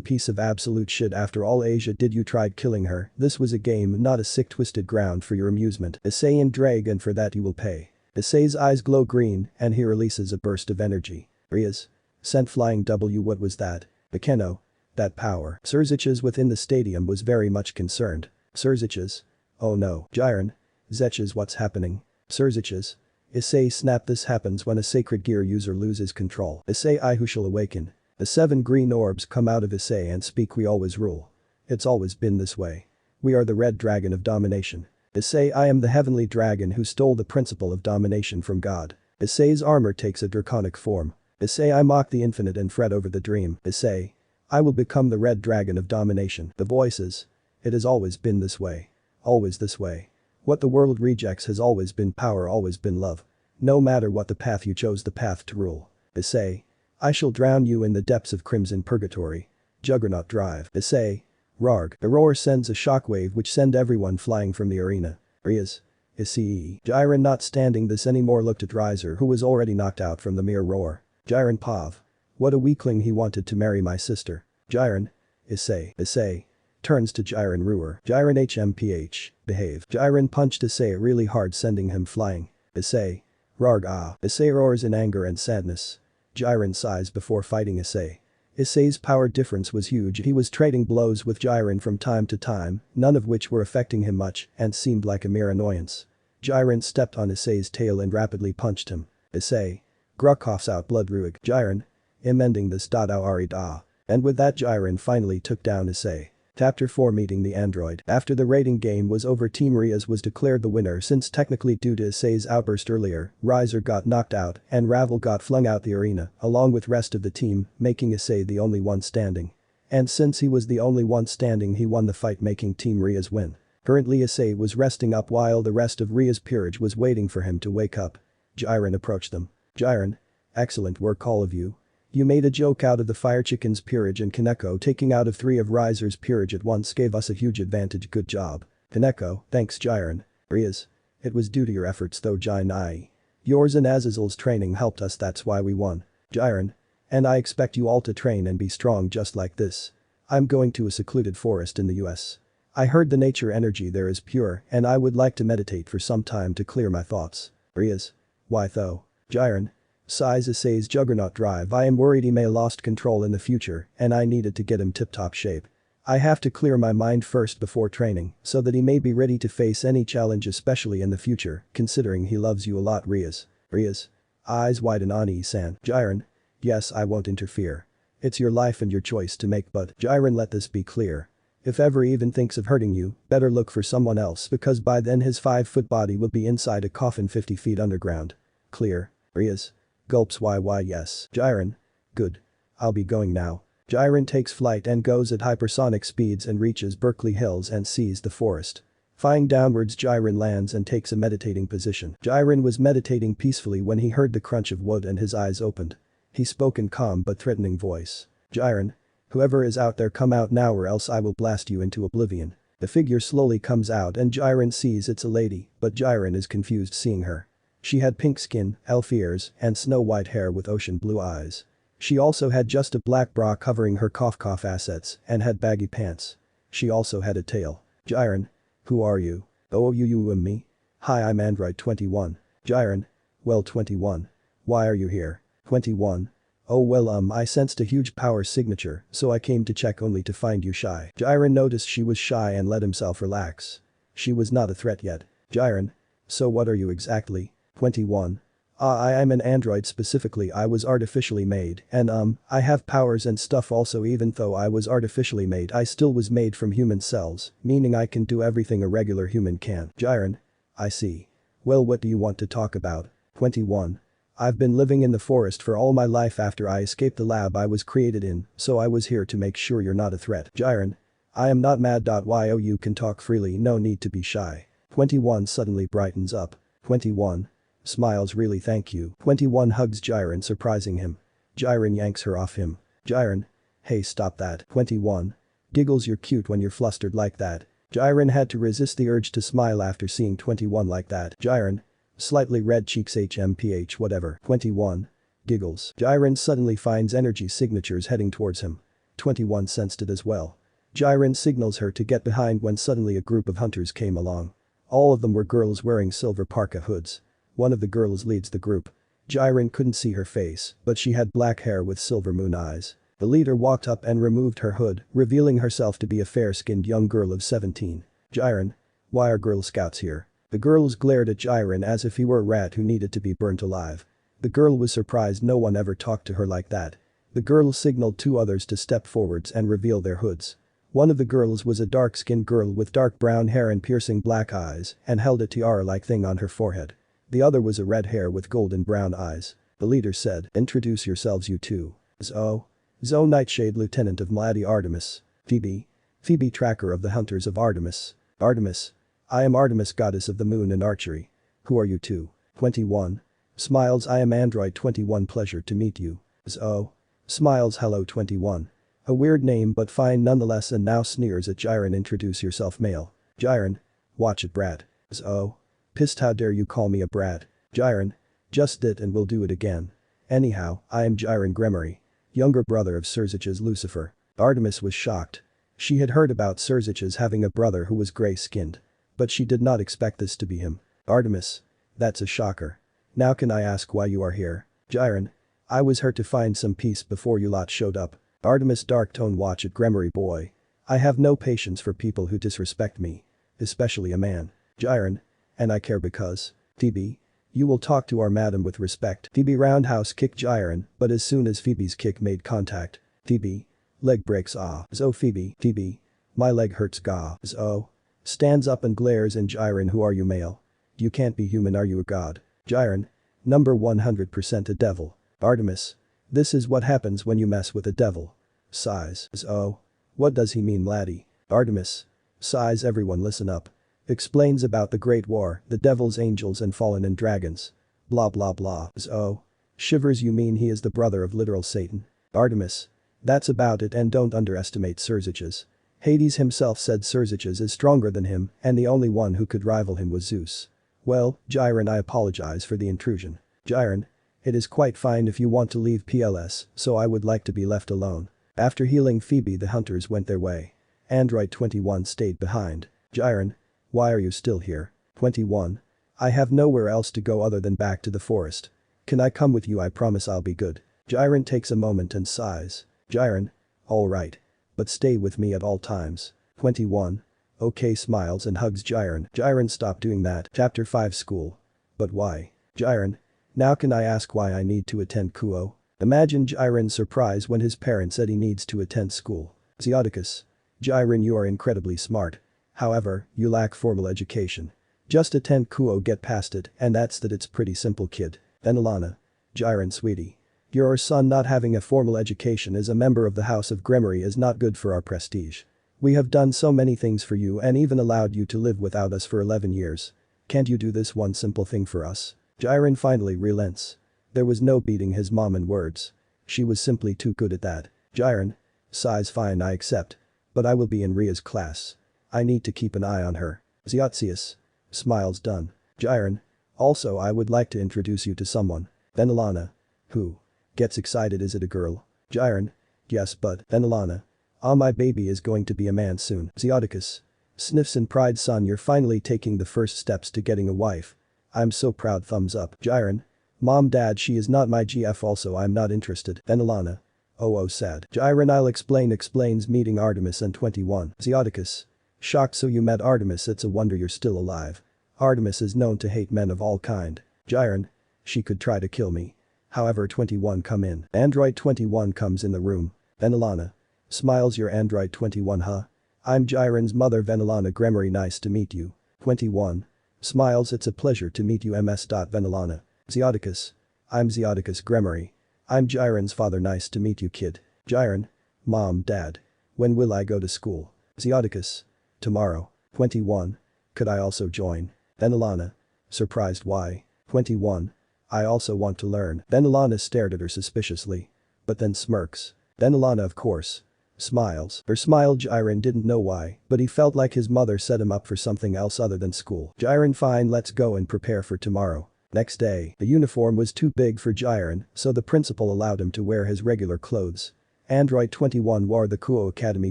piece of absolute shit after all Asia did you tried killing her, this was a game not a sick twisted ground for your amusement. Issei and Drag and for that you will pay. Issei's eyes glow green and he releases a burst of energy. Rias. Sent flying W what was that? Akeno. That power. Surziches within the stadium was very much concerned. Surziches. Oh no. Jiren. Zeches what's happening? Surziches. Issei snap this happens when a sacred gear user loses control. Issei I who shall awaken. The 7 green orbs come out of Issei and speak we always rule. It's always been this way. We are the red dragon of domination. Issei I am the heavenly dragon who stole the principle of domination from God. Issei's armor takes a draconic form. Issei I mock the infinite and fret over the dream. Issei. I will become the red dragon of domination. The voices. It has always been this way. Always this way. What the world rejects has always been power always been love. No matter what the path you chose the path to rule. Issei. I shall drown you in the depths of crimson purgatory. Juggernaut drive. Issei. Rarg. A roar sends a shockwave which send everyone flying from the arena. Rias. Issei. Jiren not standing this anymore looked at Riser who was already knocked out from the mere roar. Jiren Pav. What a weakling he wanted to marry my sister. Jiren. Issei. Issei. Turns to Jiren Ruer. Jiren HMPH. Behave. Jiren punched Issei really hard sending him flying. Issei. Rarg ah. Issei roars in anger and sadness. Jiren sighs before fighting Issei. Issei's power difference was huge he was trading blows with Jiren from time to time, none of which were affecting him much and seemed like a mere annoyance. Jiren stepped on Issei's tail and rapidly punched him. Issei. Gruk coughs out blood Ruig. Jiren. Ending this arid ah. And with that Jiren finally took down Issei. Chapter 4 Meeting the Android. After the rating game was over Team Rias was declared the winner since technically due to Issei's outburst earlier, Riser got knocked out and Ravel got flung out the arena along with rest of the team, making Issei the only one standing. And since he was the only one standing he won the fight making Team Rias win. Currently Issei was resting up while the rest of Rias' peerage was waiting for him to wake up. Jiren approached them. Jiren. Excellent work all of you. You made a joke out of the Fire Chicken's peerage and Kaneko taking out of 3 of Riser's peerage at once gave us a huge advantage good job. Kaneko, thanks Jiren. Rias. It was due to your efforts though Jiren. Yours and Azazel's training helped us that's why we won. Jiren. And I expect you all to train and be strong just like this. I'm going to a secluded forest in the US. I heard the nature energy there is pure and I would like to meditate for some time to clear my thoughts. Rias. Why though? Jiren. Sighs Issei's juggernaut drive I am worried he may lost control in the future and I needed to get him tip-top shape. I have to clear my mind first before training so that he may be ready to face any challenge especially in the future considering he loves you a lot Rias. Rias. Eyes widen on Ani-san. Jiren. Yes I won't interfere. It's your life and your choice to make but Jiren let this be clear. If ever he even thinks of hurting you, better look for someone else because by then his 5-foot body will be inside a coffin 50 feet underground. Clear. Rias. Gulps yes. Jiren. Good. I'll be going now. Jiren takes flight and goes at hypersonic speeds and reaches Berkeley Hills and sees the forest. Flying downwards Jiren lands and takes a meditating position. Jiren was meditating peacefully when he heard the crunch of wood and his eyes opened. He spoke in calm but threatening voice. Jiren. Whoever is out there come out now or else I will blast you into oblivion. The figure slowly comes out and Jiren sees it's a lady, but Jiren is confused seeing her. She had pink skin, elf ears, and snow-white hair with ocean blue eyes. She also had just a black bra covering her cough assets and had baggy pants. She also had a tail. Jiren. Who are you? Oh you and me? Hi I'm Android 21. Jiren. Well 21. Why are you here? 21. Oh well I sensed a huge power signature so I came to check only to find you shy. Jiren noticed she was shy and let himself relax. She was not a threat yet. Jiren. So what are you exactly? 21. I'm an android specifically I was artificially made and I have powers and stuff also even though I was artificially made I still was made from human cells, meaning I can do everything a regular human can. Jiren. I see. Well what do you want to talk about? 21. I've been living in the forest for all my life after I escaped the lab I was created in, so I was here to make sure you're not a threat. Jiren. I am not mad. You can talk freely no need to be shy. 21 suddenly brightens up. 21. Smiles really thank you. 21 hugs Jiren surprising him. Jiren yanks her off him. Jiren. Hey stop that. 21. Giggles you're cute when you're flustered like that. Jiren had to resist the urge to smile after seeing 21 like that. Jiren. Slightly red cheeks HMPH whatever. 21. Giggles. Jiren suddenly finds energy signatures heading towards him. 21 sensed it as well. Jiren signals her to get behind when suddenly a group of hunters came along. All of them were girls wearing silver parka hoods. One of the girls leads the group. Jiren couldn't see her face, but she had black hair with silver moon eyes. The leader walked up and removed her hood, revealing herself to be a fair-skinned young girl of 17. Jiren. Why are Girl Scouts here? The girls glared at Jiren as if he were a rat who needed to be burnt alive. The girl was surprised no one ever talked to her like that. The girl signaled two others to step forwards and reveal their hoods. One of the girls was a dark-skinned girl with dark brown hair and piercing black eyes and held a tiara-like thing on her forehead. The other was a red hair with golden brown eyes. The leader said, "Introduce yourselves you two." Zo Nightshade Lieutenant of Mlady Artemis. Phoebe Tracker of the Hunters of Artemis. Artemis. I am Artemis Goddess of the Moon and Archery. Who are you two? 21. Smiles I am Android 21 pleasure to meet you. Zo. Smiles hello 21. A weird name but fine nonetheless and now sneers at Jiren introduce yourself male. Jiren. Watch it brat. Zo. Pissed how dare you call me a brat. Jiren. Just did and will do it again. Anyhow, I am Jiren Gremory. Younger brother of Serzich's Lucifer. Artemis was shocked. She had heard about Serzich's having a brother who was gray-skinned. But she did not expect this to be him. Artemis. That's a shocker. Now can I ask why you are here? Jiren. I was here to find some peace before you lot showed up. Artemis dark tone watch it Gremory boy. I have no patience for people who disrespect me. Especially a man. Jiren. And I care because. Phoebe. You will talk to our madam with respect. Phoebe roundhouse kicked Jiren, but as soon as Phoebe's kick made contact. Phoebe. Leg breaks Zo Phoebe. My leg hurts Zo. Stands up and glares in Jiren who are you male? You can't be human are you a god? Jiren. Number 100% a devil. Artemis. This is what happens when you mess with a devil. Sighs. Zo. What does he mean laddie? Artemis. Sighs everyone listen up. Explains about the Great War, the devils angels and fallen and dragons. Blah blah blah. Zo. Shivers you mean he is the brother of literal Satan? Artemis. That's about it and don't underestimate Serzich's. Hades himself said Serzich's is stronger than him and the only one who could rival him was Zeus. Well, Jiren I apologize for the intrusion. Jiren. It is quite fine if you want to leave PLS, so I would like to be left alone. After healing Phoebe the hunters went their way. Android 21 stayed behind. Jiren. Why are you still here? 21. I have nowhere else to go other than back to the forest. Can I come with you I promise I'll be good. Jiren takes a moment and sighs. Jiren. Alright. But stay with me at all times. 21. Okay smiles and hugs Jiren. Jiren stop doing that. Chapter 5 School. But why? Jiren. Now can I ask why I need to attend Kuo? Imagine Jiren's surprise when his parents said he needs to attend school. Zeoticus. Jiren you are incredibly smart. However, you lack formal education. Just attend Kuo get past it and that's that it's pretty simple kid. Venelena. Jiren sweetie. Your son not having a formal education as a member of the House of Gremory is not good for our prestige. We have done so many things for you and even allowed you to live without us for 11 years. Can't you do this one simple thing for us? Jiren finally relents. There was no beating his mom in words. She was simply too good at that. Jiren. Sighs fine I accept. But I will be in Ria's class. I need to keep an eye on her. Zeotius. Smiles done. Jiren. Also I would like to introduce you to someone. Venelena. Who? Gets excited is it a girl? Jiren. Yes but. Venelena. My baby is going to be a man soon. Zeoticus. Sniffs in pride son you're finally taking the first steps to getting a wife. I'm so proud thumbs up. Jiren. Mom dad she is not my GF also I'm not interested. Venelena. Oh sad. Jiren I'll explains meeting Artemis and 21. Zeoticus. Shocked so you met Artemis it's a wonder you're still alive. Artemis is known to hate men of all kind. Jiren. She could try to kill me. However 21 come in. Android 21 comes in the room. Venelena. Smiles you're Android 21 huh? I'm Jiren's mother Venelena Gremory nice to meet you. 21. Smiles it's a pleasure to meet you ms. Venelena. Zeoticus. I'm Zeoticus Gremory. I'm Jiren's father nice to meet you kid. Jiren. Mom dad. When will I go to school? Zeoticus. Tomorrow. 21. Could I also join? Venelena. Surprised why? 21. I also want to learn. Venelena stared at her suspiciously. But then smirks. Venelena of course. Smiles. Her smile. Jiren didn't know why, but he felt like his mother set him up for something else other than school. Jiren, fine, let's go and prepare for tomorrow. Next day, the uniform was too big for Jiren, so the principal allowed him to wear his regular clothes. Android 21 wore the Kuo Academy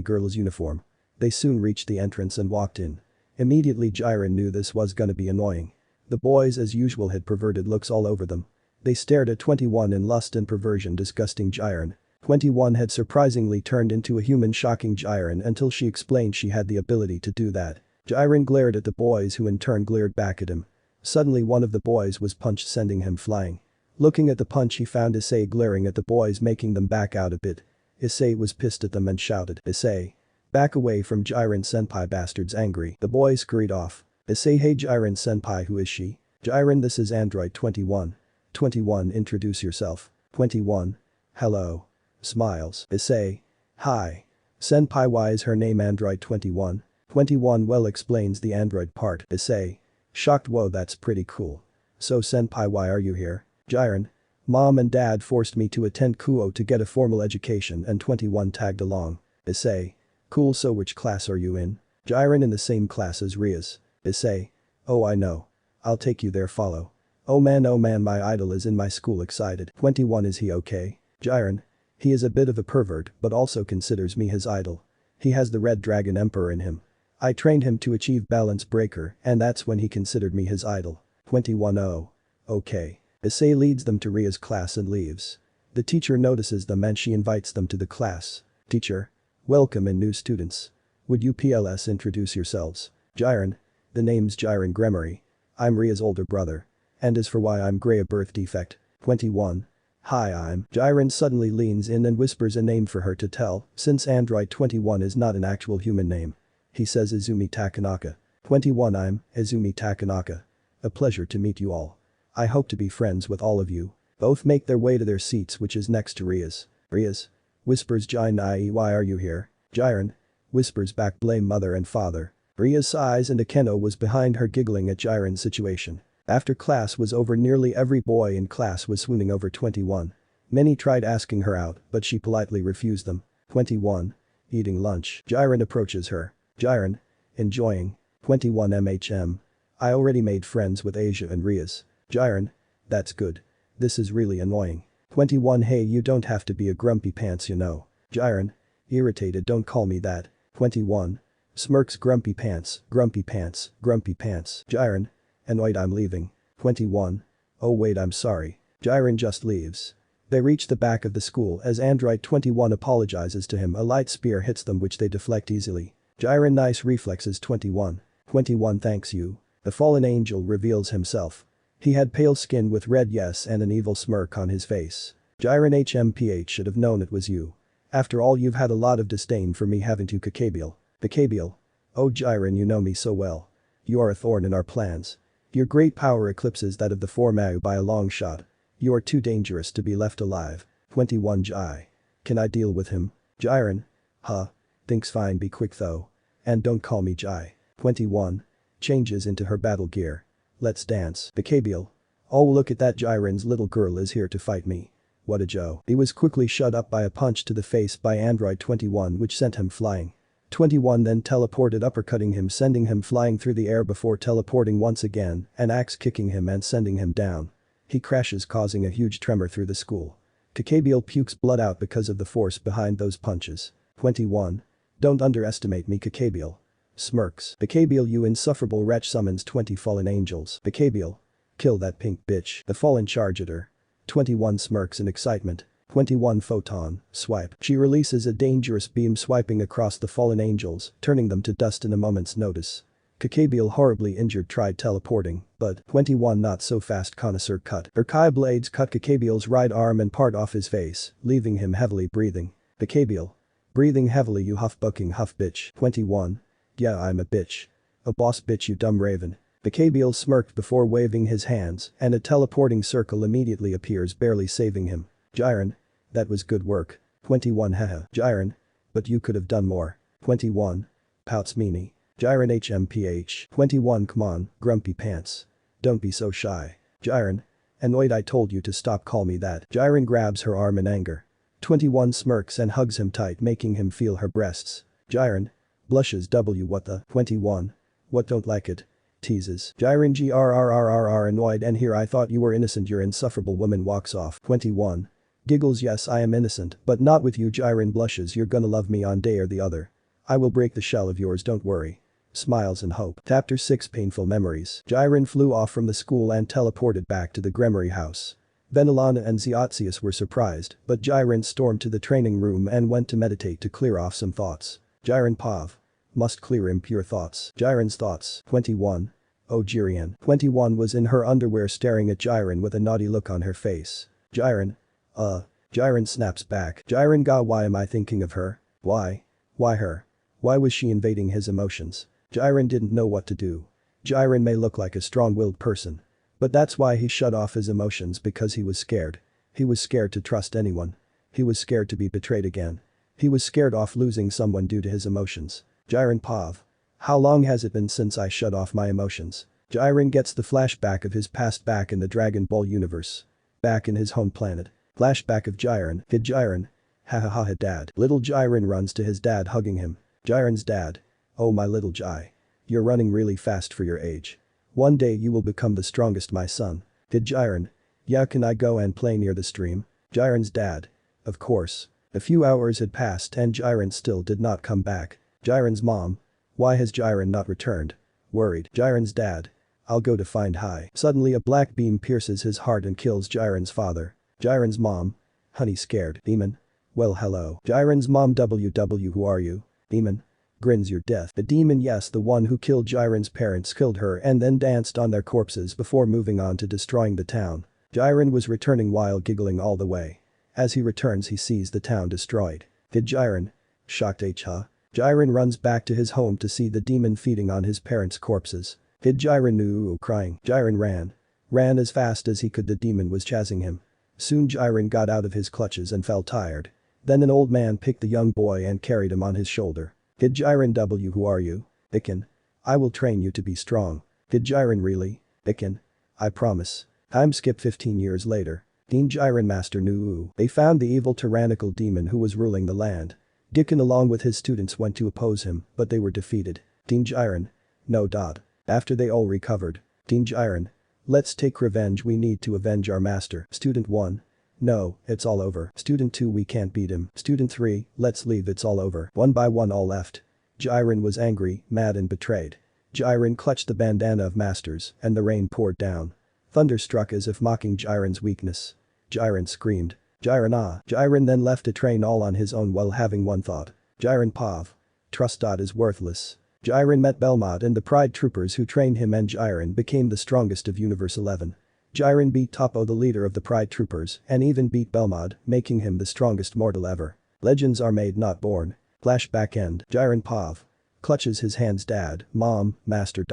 girl's uniform. They soon reached the entrance and walked in. Immediately Jiren knew this was gonna be annoying. The boys as usual had perverted looks all over them. They stared at 21 in lust and perversion, disgusting Jiren. 21 had surprisingly turned into a human, shocking Jiren until she explained she had the ability to do that. Jiren glared at the boys, who in turn glared back at him. Suddenly one of the boys was punched, sending him flying. Looking at the punch, he found Issei glaring at the boys, making them back out a bit. Issei was pissed at them and shouted, "Issei, back away from Jiren senpai, bastards." Angry, the boys scurried off. Issei, "Hey Jiren senpai, who is she?" Jiren, "This is Android 21. 21, introduce yourself." 21. "Hello." Smiles. Issei, "Hi. Senpai, why is her name Android 21? 21, well, explains the android part." Issei, shocked, "Whoa, that's pretty cool. So senpai, why are you here?" Jiren, "Mom and dad forced me to attend Kuo to get a formal education and 21 tagged along." Issei, "Cool, so which class are you in?" Jiren, "In the same class as Rias." Issei, "Oh, I know. I'll take you there, follow." Oh man, my idol is in my school." Excited. 21, "Is he okay?" Jiren, "He is a bit of a pervert but also considers me his idol. He has the Red Dragon Emperor in him. I trained him to achieve Balance Breaker and that's when he considered me his idol." 21, "Oh. Okay." Issei leads them to Ria's class and leaves. The teacher notices them and she invites them to the class. "Teacher. Welcome in, new students. Would you PLS introduce yourselves?" Jiren, "The name's Jiren Gremory. I'm Ria's older brother. And as for why I'm gray, a birth defect." 21. "Hi, I'm." Jiren suddenly leans in and whispers a name for her to tell, since Android 21 is not an actual human name. He says, "Izumi Takanaka." 21, "I'm Izumi Takanaka. A pleasure to meet you all. I hope to be friends with all of you." Both make their way to their seats, which is next to Ria's. "Rias," whispers Jiren, "Why are you here?" Jiren whispers back, "Blame mother and father." Rias sighs and Akeno was behind her, giggling at Jiren's situation. After class was over, nearly every boy in class was swooning over 21. Many tried asking her out, but she politely refused them. 21. Eating lunch. Jiren approaches her. Jiren, enjoying. 21, I already made friends with Asia and Rias. Jiren, that's good. This is really annoying. 21, hey, you don't have to be a grumpy pants, you know. Jiren, irritated, don't call me that. 21. Smirks, grumpy pants, grumpy pants, grumpy pants. Jiren, annoyed, I'm leaving. 21. Oh wait, I'm sorry. Jiren just leaves. They reach the back of the school as Android 21 apologizes to him. A light spear hits them which they deflect easily. Jiren, nice reflexes. 21. 21, thanks you. The fallen angel reveals himself. He had pale skin with red yes and an evil smirk on his face. Jiren, HMPH, should have known it was you. After all, you've had a lot of disdain for me, haven't you, Kakabiel? Kakabiel. Oh Jiren, you know me so well. You are a thorn in our plans. Your great power eclipses that of the Formau by a long shot. You are too dangerous to be left alive. 21, Jai. Can I deal with him? Jiren. Huh. Thinks fine, be quick though. And don't call me Jai. 21. Changes into her battle gear. Let's dance. Kakabiel. Oh look at that, Jiren's little girl is here to fight me. What a Joe. He was quickly shut up by a punch to the face by Android 21 which sent him flying. 21 then teleported, uppercutting him, sending him flying through the air before teleporting once again and axe kicking him and sending him down. He crashes, causing a huge tremor through the school. Kakabiel pukes blood out because of the force behind those punches. 21. Don't underestimate me, Kakabiel. Smirks. Kakabiel, you insufferable wretch, summons 20 fallen angels. Kakabiel. Kill that pink bitch. The fallen charge at her. 21 smirks in excitement. 21 photon, swipe. She releases a dangerous beam, swiping across the fallen angels, turning them to dust in a moment's notice. Kakabiel, horribly injured, tried teleporting, but 21 not so fast, connoisseur cut. Her Kai blades cut Kakabiel's right arm and part off his face, leaving him heavily breathing. Kakabiel. Breathing heavily, you huff bucking huff bitch. 21. Yeah, I'm a bitch. A boss bitch, you dumb raven. Kakabiel smirked before waving his hands and a teleporting circle immediately appears, barely saving him. Jiren. That was good work. 21, haha. Jiren. But you could have done more. 21. Pouts meanie. Jiren, HMPH. 21, come on, grumpy pants. Don't be so shy. Jiren. Annoyed, I told you to stop, call me that. Jiren grabs her arm in anger. 21 smirks and hugs him tight, making him feel her breasts. Jiren blushes. What the? 21. What, don't like it? Teases. Jiren grrrrrr annoyed, and here I thought you were innocent, your insufferable woman walks off. 21. Giggles. Yes, I am innocent, but not with you. Jiren blushes. You're gonna love me on day or the other. I will break the shell of yours, don't worry. Smiles in hope. Chapter 6 Painful Memories. Jiren flew off from the school and teleported back to the Gremory house. Venelena and Xiaoxius were surprised, but Jiren stormed to the training room and went to meditate to clear off some thoughts. Jirenpav. Must clear impure thoughts. Jiren's thoughts. 21. Oh Jiren. 21 was in her underwear staring at Jiren with a naughty look on her face. Jiren. Jiren snaps back. Jiren ga, why am I thinking of her? Why? Why her? Why was she invading his emotions? Jiren didn't know what to do. Jiren may look like a strong-willed person. But that's why he shut off his emotions, because he was scared. He was scared to trust anyone. He was scared to be betrayed again. He was scared off losing someone due to his emotions. Jirenpav. How long has it been since I shut off my emotions? Jiren gets the flashback of his past back in the Dragon Ball universe. Back in his home planet. Flashback of Jiren. Kid Jiren. Ha ha ha, dad. Little Jiren runs to his dad, hugging him. Jiren's dad. Oh my little Jai. You're running really fast for your age. One day you will become the strongest, my son. Kid Jiren. Yeah, can I go and play near the stream? Jiren's dad. Of course. A few hours had passed and Jiren still did not come back. Jiren's mom. Why has Jiren not returned? Worried. Jiren's dad. I'll go to find Hai. Suddenly a black beam pierces his heart and kills Jiren's father. Jiren's mom. Honey, scared. Demon. Well, hello. Jiren's mom. Who are you? Demon. Grins. Your death. The demon. Yes, the one who killed Jiren's parents killed her and then danced on their corpses before moving on to destroying the town. Jiren was returning while giggling all the way. As he returns he sees the town destroyed. Did Jiren? Shocked. Jiren runs back to his home to see the demon feeding on his parents' corpses. Did Jiren knew, crying. Jiren ran. Ran as fast as he could. The demon was chasing him. Soon Jiren got out of his clutches and felt tired. Then an old man picked the young boy and carried him on his shoulder. Did Jiren? Who are you? Iken. I will train you to be strong. Did Jiren really? Iken. I promise. Time skip 15 years later. Dean Jiren Master New. They found the evil tyrannical demon who was ruling the land. Dickon along with his students went to oppose him, but they were defeated. Dean Jiren. No. After they all recovered. Dean Jiren. Let's take revenge, we need to avenge our master. Student 1. No, it's all over. Student 2, we can't beat him. Student 3, let's leave, it's all over. One by one all left. Jiren was angry, mad and betrayed. Jiren clutched the bandana of masters and the rain poured down. Thunder struck as if mocking Jiren's weakness. Jiren screamed. Jiren ah. Jiren then left to train all on his own while having one thought. Jirenpav. Trust. Is worthless. Jiren met Belmont and the Pride Troopers who trained him and Jiren became the strongest of Universe 11. Jiren beat Topo, the leader of the Pride Troopers, and even beat Belmont, making him the strongest mortal ever. Legends are made, not born. Flashback end. Jirenpav. Clutches his hands. Dad, Mom, Master.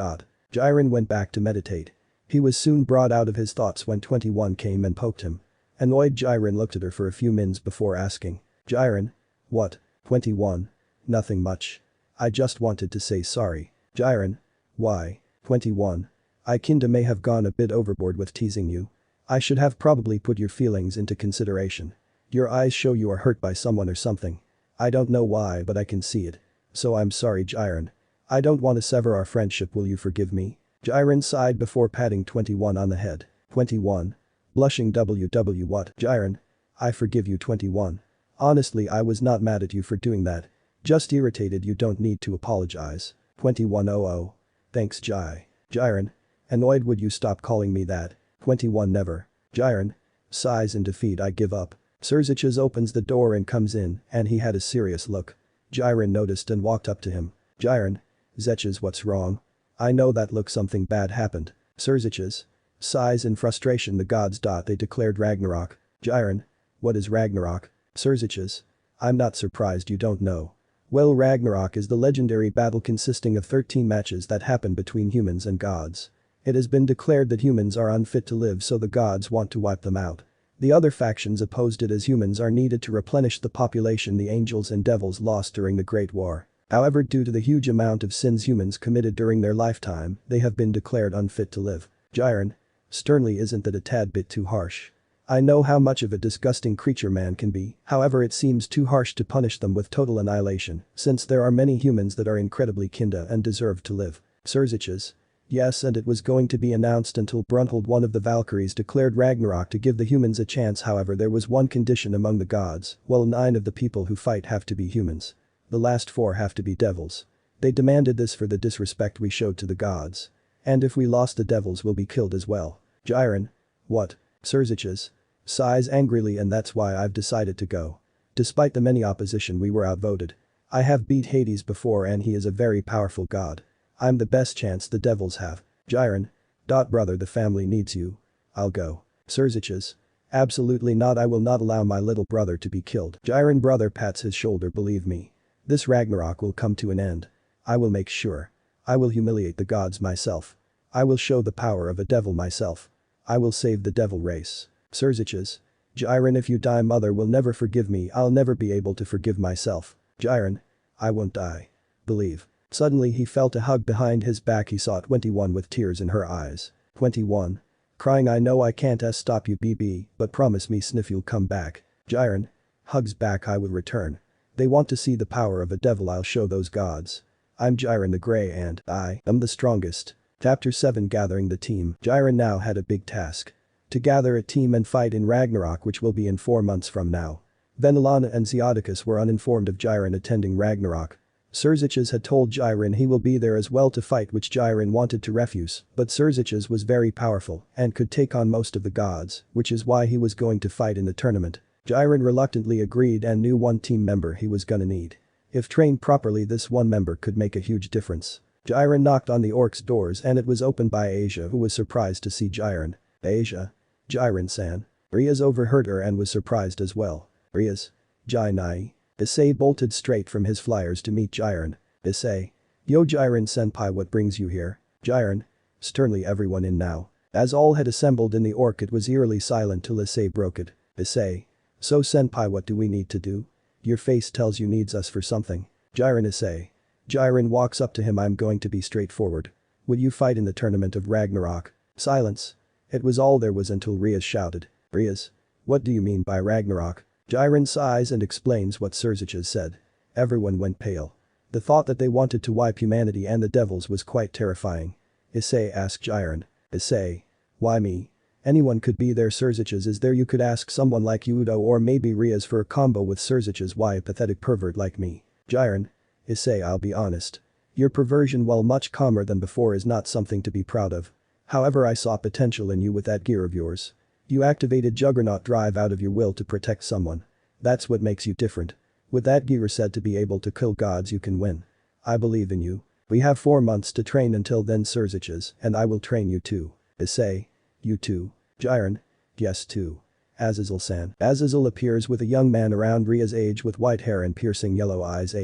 Jiren went back to meditate. He was soon brought out of his thoughts when 21 came and poked him. Annoyed, Jiren looked at her for a few minutes before asking. Jiren? What? 21. Nothing much. I just wanted to say sorry. Jiren? Why? 21. I kinda may have gone a bit overboard with teasing you. I should have probably put your feelings into consideration. Your eyes show you are hurt by someone or something. I don't know why, but I can see it. So I'm sorry, Jiren. I don't want to sever our friendship, will you forgive me? Jiren sighed before patting 21 on the head. 21. Blushing. What? Jiren? I forgive you, 21. Honestly, I was not mad at you for doing that. Just irritated. You don't need to apologize. 21. Oh. Thanks, Jai. Jiren? Annoyed. Would you stop calling me that? 21. Never. Jiren? Sighs in defeat. I give up. Serziches opens the door and comes in, and he had a serious look. Jiren noticed and walked up to him. Jiren? Zetches, what's wrong? I know that look, something bad happened. Serziches? Sighs in frustration. The gods. They declared Ragnarok. Jiren? What is Ragnarok? Serziches? I'm not surprised you don't know. Well, Ragnarok is the legendary battle consisting of 13 matches that happen between humans and gods. It has been declared that humans are unfit to live, so the gods want to wipe them out. The other factions opposed it as humans are needed to replenish the population the angels and devils lost during the Great War. However, due to the huge amount of sins humans committed during their lifetime, they have been declared unfit to live. Jiren? Sternly, isn't that a tad bit too harsh? I know how much of a disgusting creature man can be, however it seems too harsh to punish them with total annihilation, since there are many humans that are incredibly kinda and deserve to live. Surziches. Yes, and it was going to be announced until Brunhild, one of the Valkyries, declared Ragnarok to give the humans a chance. However, there was one condition among the gods. Well, 9 of the people who fight have to be humans. The last 4 have to be devils. They demanded this for the disrespect we showed to the gods. And if we lost, the devils will be killed as well. Jiren. What? Surziches. Sighs angrily, and that's why I've decided to go. Despite the many opposition, we were outvoted. I have beat Hades before and he is a very powerful god. I'm the best chance the devils have. Jiren. Brother, the family needs you. I'll go. Surziches. Absolutely not, I will not allow my little brother to be killed. Jiren brother pats his shoulder, believe me. This Ragnarok will come to an end. I will make sure. I will humiliate the gods myself. I will show the power of a devil myself. I will save the devil race. Surziches. Jiren, if you die, mother will never forgive me, I'll never be able to forgive myself. Jiren. I won't die. Believe. Suddenly he felt a hug behind his back. He saw 21 with tears in her eyes. 21. Crying, I know I can't stop you, BB, but promise me Sniff you'll come back. Jiren. Hugs back, I will return. They want to see the power of a devil, I'll show those gods. I'm Jiren the Grey and I am the strongest. Chapter 7, Gathering the team. Jiren now had a big task. To gather a team and fight in Ragnarok, which will be in 4 months from now. Venelena and Zeodicus were uninformed of Jiren attending Ragnarok. Surziches had told Jiren he will be there as well to fight, which Jiren wanted to refuse, but Surziches was very powerful and could take on most of the gods, which is why he was going to fight in the tournament. Jiren reluctantly agreed and knew one team member he was gonna need. If trained properly, this one member could make a huge difference. Jiren knocked on the orc's doors and it was opened by Asia, who was surprised to see Jiren. Asia. Jiren-san. Rias overheard her and was surprised as well. Rias. Jinai. Issei bolted straight from his flyers to meet Jiren. Issei. Yo Jiren-senpai, what brings you here? Jiren. Sternly, everyone in now. As all had assembled in the orc, it was eerily silent till Issei broke it. Issei. So senpai, what do we need to do? Your face tells you needs us for something. Jiren. Issei. Jiren walks up to him, I'm going to be straightforward. Will you fight in the tournament of Ragnarok? Silence. It was all there was until Rias shouted. Rias. What do you mean by Ragnarok? Jiren sighs and explains what Surziches said. Everyone went pale. The thought that they wanted to wipe humanity and the devils was quite terrifying. Issei asked Jiren. Issei. Why me? Anyone could be there. Surziches is there, you could ask someone like Yudo or maybe Rias for a combo with Surziches. Why a pathetic pervert like me? Jiren. Issei, I'll be honest. Your perversion, while much calmer than before, is not something to be proud of. However, I saw potential in you with that gear of yours. You activated Juggernaut Drive out of your will to protect someone. That's what makes you different. With that gear said to be able to kill gods, you can win. I believe in you. We have 4 months to train until then, Surziches, and I will train you too. Issei. You too. Jiren. Yes too. Azazel-san. Azazel appears with a young man around Ria's age with white hair and piercing yellow eyes.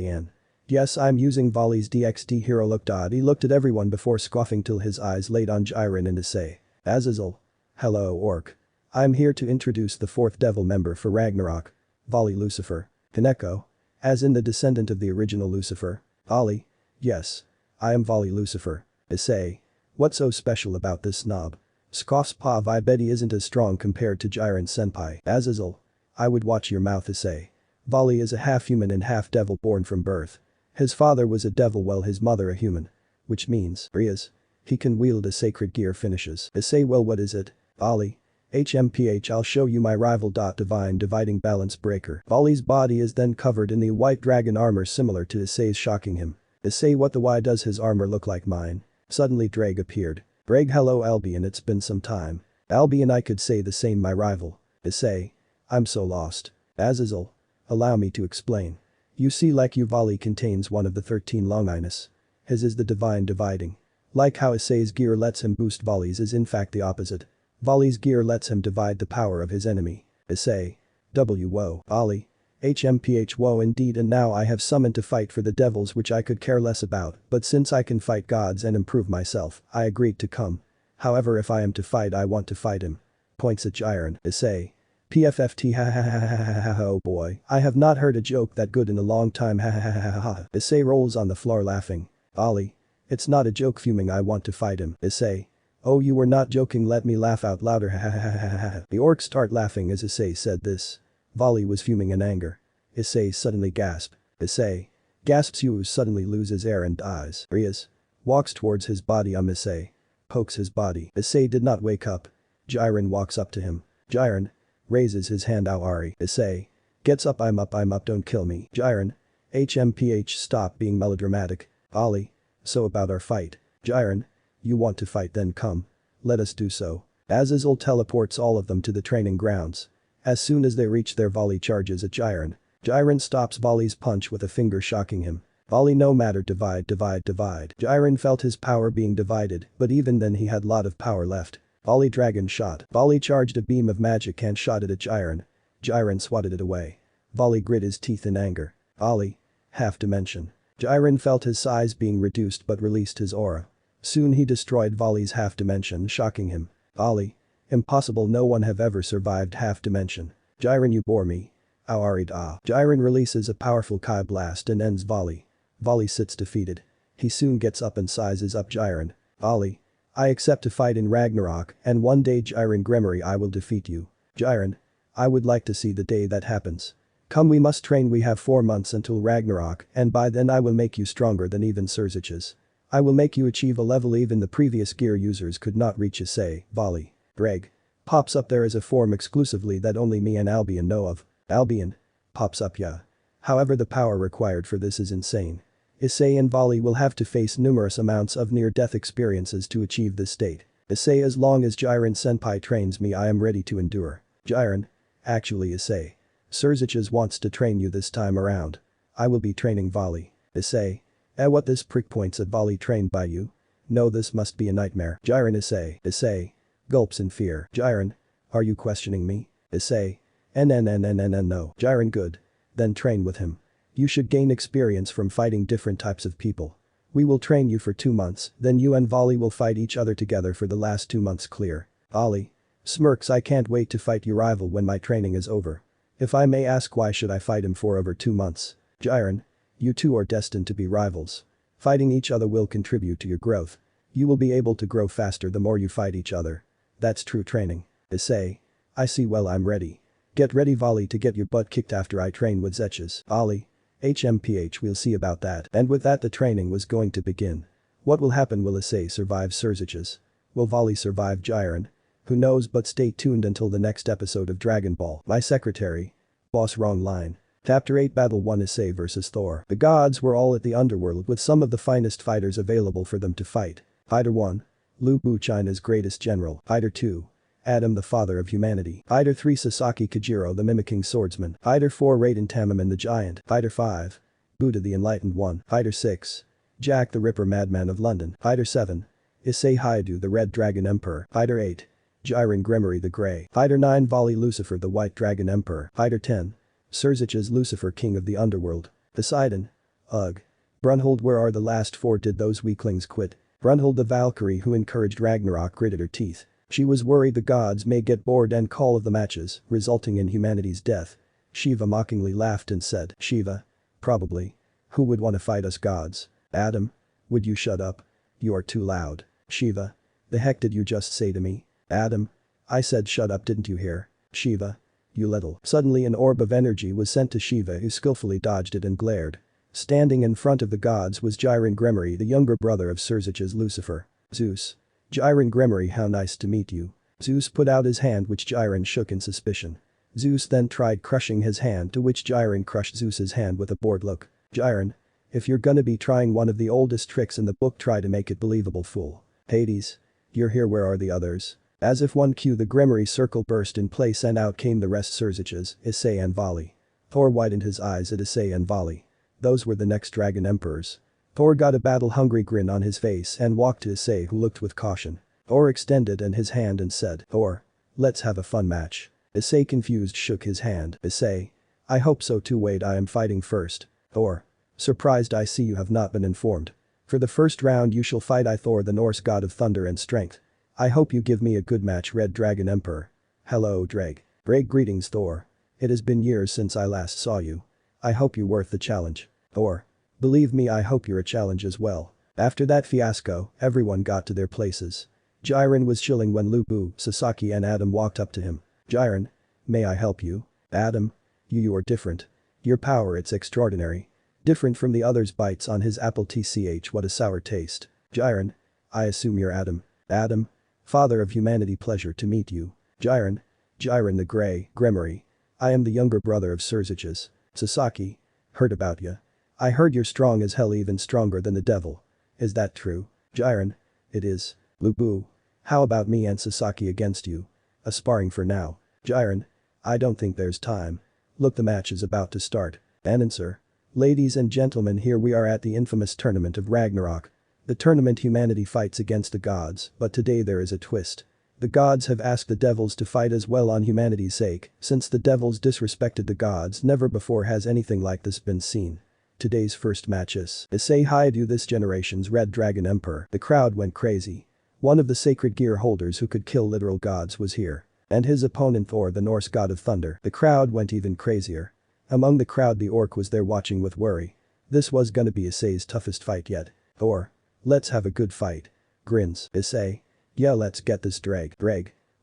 Yes, I'm using Volley's DxD hero. He looked at everyone before scoffing till his eyes laid on Jiren and Issei. Azazel. Hello, orc. I'm here to introduce the 4th devil member for Ragnarok. Volley Lucifer. Kaneko. As in the descendant of the original Lucifer. Volley. Yes. I am Volley Lucifer. Issei. What's so special about this snob? Scoffs Pav, I bet he isn't as strong compared to Jiren senpai. Azazel. I would watch your mouth, Issei. Volley is a half human and half devil born from birth. His father was a devil while his mother a human. Which means, Rias. He can wield a sacred gear. Finishes. Issei, well, what is it? Volley. HMPH, I'll show you my rival. Divine Dividing Balance Breaker. Volley's body is then covered in the white dragon armor similar to Issei's, shocking him. Issei, what the why does his armor look like mine? Suddenly Drake appeared. Drake, hello Albion, it's been some time. Albion, I could say the same, my rival. Issei. I'm so lost. Azazel. Allow me to explain. You see, like you, Volley contains one of the 13 Longinus. His is the Divine Dividing. Like how Issei's gear lets him boost, Volley's is in fact the opposite. Volley's gear lets him divide the power of his enemy. Issei. Whoa. Volley. HMPH, whoa indeed, and now I have summoned to fight for the devils, which I could care less about, but since I can fight gods and improve myself, I agreed to come. However, if I am to fight, I want to fight him. Points at Jiren. Issei. PFFT, ha ha ha ha ha ha ha, oh boy, I have not heard a joke that good in a long time, ha ha ha ha ha ha. Issei rolls on the floor laughing. Volley. It's not a joke, fuming, I want to fight him. Issei. Oh, you were not joking, let me laugh out louder, ha ha ha ha ha ha. The orcs start laughing as Issei said this. Volley was fuming in anger. Issei suddenly gasped. Issei. Gasps. You suddenly loses air and dies. Rias. Walks towards his body. Issei. Pokes his body. Issei did not wake up. Jiren walks up to him. Jiren. Raises his hand. Aoi. Issei. Gets up. I'm up, don't kill me. Jiren. HMPH. Stop being melodramatic. Ollie. So about our fight. Jiren. You want to fight, then come. Let us do so. Azazel teleports all of them to the training grounds. As soon as they reach there, Volley charges at Jiren. Jiren stops Volley's punch with a finger, shocking him. Volley no matter, divide. Jiren felt his power being divided, but even then he had lot of power left. Volley dragon shot. Volley charged a beam of magic and shot it at Jiren. Jiren swatted it away. Volley grit his teeth in anger. Volley. Half dimension. Jiren felt his size being reduced but released his aura. Soon he destroyed Volley's half dimension, shocking him. Volley. Impossible, no one have ever survived half dimension. Jiren, you bore me. Aoarida. Jiren releases a powerful Kai blast and ends Volley. Volley sits defeated. He soon gets up and sizes up Jiren. Volley. I accept to fight in Ragnarok, and one day, Jiren Gremory, I will defeat you. Jiren. I would like to see the day that happens. Come, we must train, we have 4 months until Ragnarok, and by then I will make you stronger than even Surzich's. I will make you achieve a level even the previous gear users could not reach. Issei, Volley. Greg. Pops up. There is a form exclusively that only me and Albion know of. Albion. Pops up. Yeah. However, the power required for this is insane. Issei and Volley will have to face numerous amounts of near-death experiences to achieve this state. Issei, as long as Jiren senpai trains me, I am ready to endure. Jiren. Actually, Issei. Surzich's wants to train you this time around. I will be training Volley. Issei. What, this prick points at Volley, trained by you? No, this must be a nightmare. Jiren. Issei. Gulps in fear. Jiren. Are you questioning me? Issei. No. Jiren, good. Then train with him. You should gain experience from fighting different types of people. We will train you for 2 months, then you and Volley will fight each other together for the last 2 months. Clear. Volley. Smirks. I can't wait to fight your rival when my training is over. If I may ask, why should I fight him for over 2 months? Jiren. You two are destined to be rivals. Fighting each other will contribute to your growth. You will be able to grow faster the more you fight each other. That's true training. Issei. I see, well, I'm ready. Get ready, Volley, to get your butt kicked after I train with Zetches. Volley. HMPH, we'll see about that. And with that, the training was going to begin. What will happen? Will Issei survive Surzich's? Will Volley survive Jiren? Who knows, but stay tuned until the next episode of Dragon Ball. My secretary. Boss, wrong line. Chapter 8, Battle 1, Issei vs Thor. The gods were all at the underworld with some of the finest fighters available for them to fight. Fighter 1. Lu Bu, China's greatest general. Fighter 2. Adam, the father of humanity. Fighter 3. Sasaki Kajiro, the mimicking swordsman. Fighter 4. Raiden Tamamin, the giant. Fighter 5. Buddha, the enlightened one. Fighter 6. Jack the Ripper, madman of London. Fighter 7. Isseihyoudou, the red dragon emperor. Fighter 8. Jiren Gremory, the grey. Fighter 9. Volley Lucifer, the white dragon emperor. Fighter 10. Surzich's Lucifer, king of the underworld. Poseidon. Ugh. Brunhild, where are the last 4? Did those weaklings quit? Brunhild, the Valkyrie who encouraged Ragnarok, gritted her teeth. She was worried the gods may get bored and call of the matches, resulting in humanity's death. Shiva mockingly laughed and said, Shiva? Probably. Who would want to fight us gods? Adam? Would you shut up? You are too loud. Shiva? The heck did you just say to me? Adam? I said shut up, didn't you hear? Shiva? You little. Suddenly an orb of energy was sent to Shiva, who skillfully dodged it and glared. Standing in front of the gods was Jiren Gremory, the younger brother of Surzich's Lucifer. Zeus. Jiren Gremory, how nice to meet you. Zeus put out his hand, which Jiren shook in suspicion. Zeus then tried crushing his hand, to which Jiren crushed Zeus's hand with a bored look. Jiren. If you're gonna be trying one of the oldest tricks in the book, try to make it believable, fool. Hades. You're here, where are the others? As if one cue, the Gremory circle burst in place and out came the rest: Surzich's, Issei and Volley. Thor widened his eyes at Issei and Volley. Those were the next dragon emperors. Thor got a battle-hungry grin on his face and walked to Issei, who looked with caution. Thor extended his hand and said, Thor. Let's have a fun match. Issei, confused, shook his hand. Issei. I hope so too. Wait, I am fighting first. Thor. Surprised, I see you have not been informed. For the first round you shall fight I, Thor, the Norse god of thunder and strength. I hope you give me a good match, Red Dragon Emperor. Hello, Drake. Great greetings, Thor. It has been years since I last saw you. I hope you're worth the challenge. Thor. Believe me, I hope you're a challenge as well. After that fiasco, everyone got to their places. Jiren was chilling when Lubu, Sasaki and Adam walked up to him. Jiren. May I help you? Adam. You are different. Your power it's extraordinary. Different from the others bites on his apple tch what a sour taste. Jiren. I assume you're Adam. Adam. Father of humanity pleasure to meet you. Jiren. Jiren the Gremory. I am the younger brother of Surzich's. Sasaki. Heard about ya. I heard you're strong as hell even stronger than the devil. Is that true? Jiren. It is. Lubu. How about me and Sasaki against you? A sparring for now. Jiren. I don't think there's time. Look the match is about to start. Announcer. Ladies and gentlemen here we are at the infamous tournament of Ragnarok. The tournament humanity fights against the gods, but today there is a twist. The gods have asked the devils to fight as well on humanity's sake, since the devils disrespected the gods never before has anything like this been seen. Today's first match is Isseihyoudou this generation's Red Dragon Emperor. The crowd went crazy. One of the sacred gear holders who could kill literal gods was here. And his opponent Thor the Norse god of thunder. The crowd went even crazier. Among the crowd the orc was there watching with worry. This was gonna be Issei's toughest fight yet. Thor. Let's have a good fight. Grins. Issei. Yeah let's get this drag.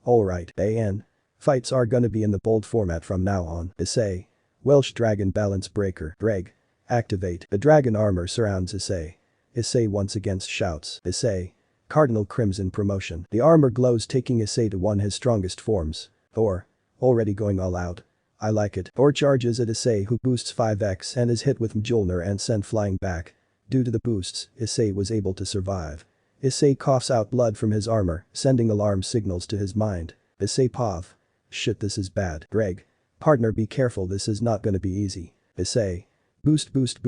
Alright. AN. Fights are gonna be in the bold format from now on. Issei. Welsh Dragon Balance Breaker. Activate. The dragon armor surrounds Issei. Issei once again shouts. Issei. Cardinal Crimson Promotion. The armor glows taking Issei to one his strongest forms. Thor. Already going all out. I like it. Thor charges at Issei who boosts 5x and is hit with Mjolnir and sent flying back. Due to the boosts, Issei was able to survive. Issei coughs out blood from his armor, sending alarm signals to his mind. Issei Pav. Shit this is bad. Partner be careful this is not gonna be easy. Issei. Boost Longina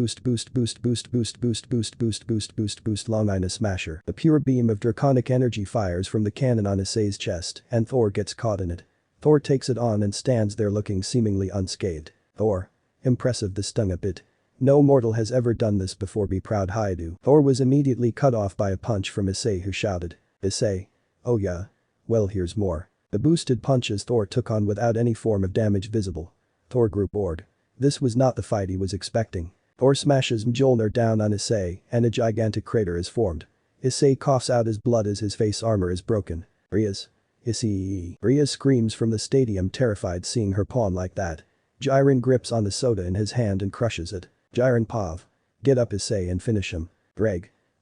Smasher. The pure beam of draconic energy fires from the cannon on Issei's chest and Thor gets caught in it. Thor takes it on and stands there looking seemingly unscathed. Thor. Impressive this stung a bit. No mortal has ever done this before be proud Hyoudou. Thor was immediately cut off by a punch from Issei who shouted. Issei. Oh yeah. Well here's more. The boosted punches Thor took on without any form of damage visible. Thor grew bored. This was not the fight he was expecting. Thor smashes Mjolnir down on Issei and a gigantic crater is formed. Issei coughs out his blood as his face armor is broken. Rias. Issei. Rias screams from the stadium terrified seeing her pawn like that. Jiren grips on the soda in his hand and crushes it. Jiren Pav. Get up Issei and finish him.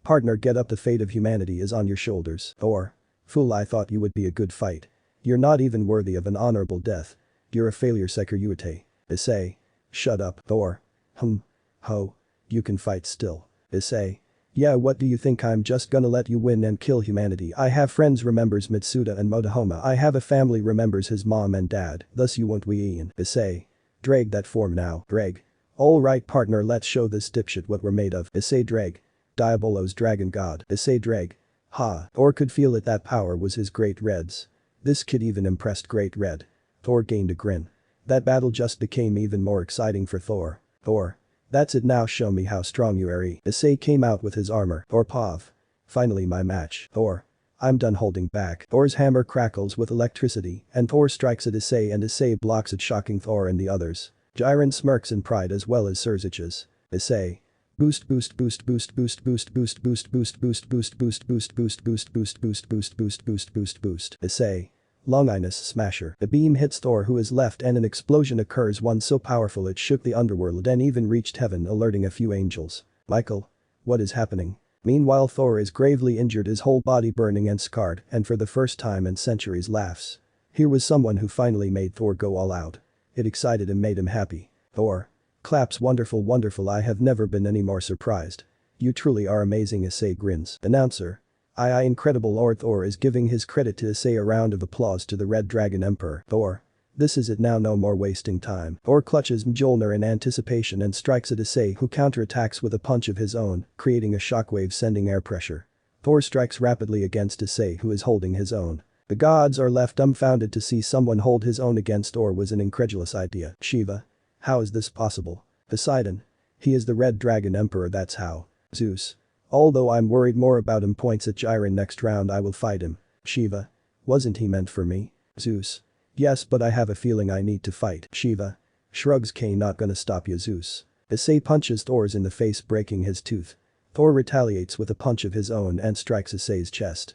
Partner get up the fate of humanity is on your shoulders. Thor. Fool I thought you would be a good fight. You're not even worthy of an honorable death. You're a failure Sekiryuite. Issei. Shut up. Thor. Ho. You can fight still. Issei. Yeah what do you think I'm just gonna let you win and kill humanity I have friends remembers Mitsuda and Motohoma I have a family remembers his mom and dad thus you won't we Ian. Issei. Drag that form now. Alright partner let's show this dipshit what we're made of. Issei Drag. Diabolo's dragon god. Issei Drag. Ha. Thor could feel it that power was his Great Red's. This kid even impressed Great Red. Thor gained a grin. That battle just became even more exciting for Thor. Thor. That's it now show me how strong you are. Issei came out with his armor. Thor Pav. Finally my match. Thor. I'm done holding back. Thor's hammer crackles with electricity and Thor strikes at Issei and Issei blocks it shocking Thor and the others. Jiren smirks in pride as well as Surzich's. Issei. Boost. Issei. Longinus Smasher. The beam hits Thor who is left and an explosion occurs one so powerful it shook the underworld and even reached heaven alerting a few angels. Michael. What is happening? Meanwhile Thor is gravely injured his whole body burning and scarred and for the first time in centuries laughs. Here was someone who finally made Thor go all out. It excited and made him happy. Thor. Claps wonderful I have never been any more surprised. You truly are amazing Issei grins. Announcer. Incredible Lord Thor is giving his credit to Issei a round of applause to the Red Dragon Emperor. Thor. This is it now no more wasting time. Thor clutches Mjolnir in anticipation and strikes at Issei who counterattacks with a punch of his own, creating a shockwave sending air pressure. Thor strikes rapidly against Issei who is holding his own. The gods are left dumbfounded to see someone hold his own against Thor was an incredulous idea. Shiva. How is this possible? Poseidon. He is the Red Dragon Emperor that's how. Zeus. Although I'm worried more about him points at Jiren next round I will fight him. Shiva. Wasn't he meant for me? Zeus. Yes but I have a feeling I need to fight. Shiva. Shrugs K not gonna stop you Zeus. Issei punches Thor's in the face breaking his tooth. Thor retaliates with a punch of his own and strikes Issei's chest.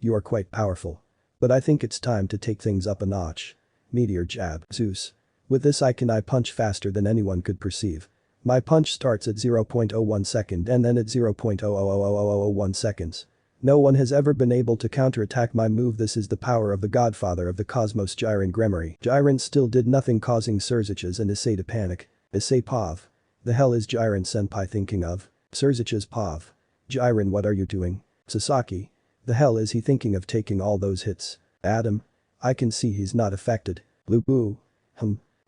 You are quite powerful. But I think it's time to take things up a notch. Meteor jab. Zeus. With this I punch faster than anyone could perceive. My punch starts at 0.01 second and then at 0.00001 seconds. No one has ever been able to counterattack my move. This is the power of the godfather of the cosmos, Jiren Gremory. Jiren still did nothing, causing Surziches and Issei to panic. Issei Pav. The hell is Jiren senpai thinking of? Surziches Pav. Jiren, what are you doing? Sasaki. The hell is he thinking of, taking all those hits? Adam. I can see he's not affected. Lubu.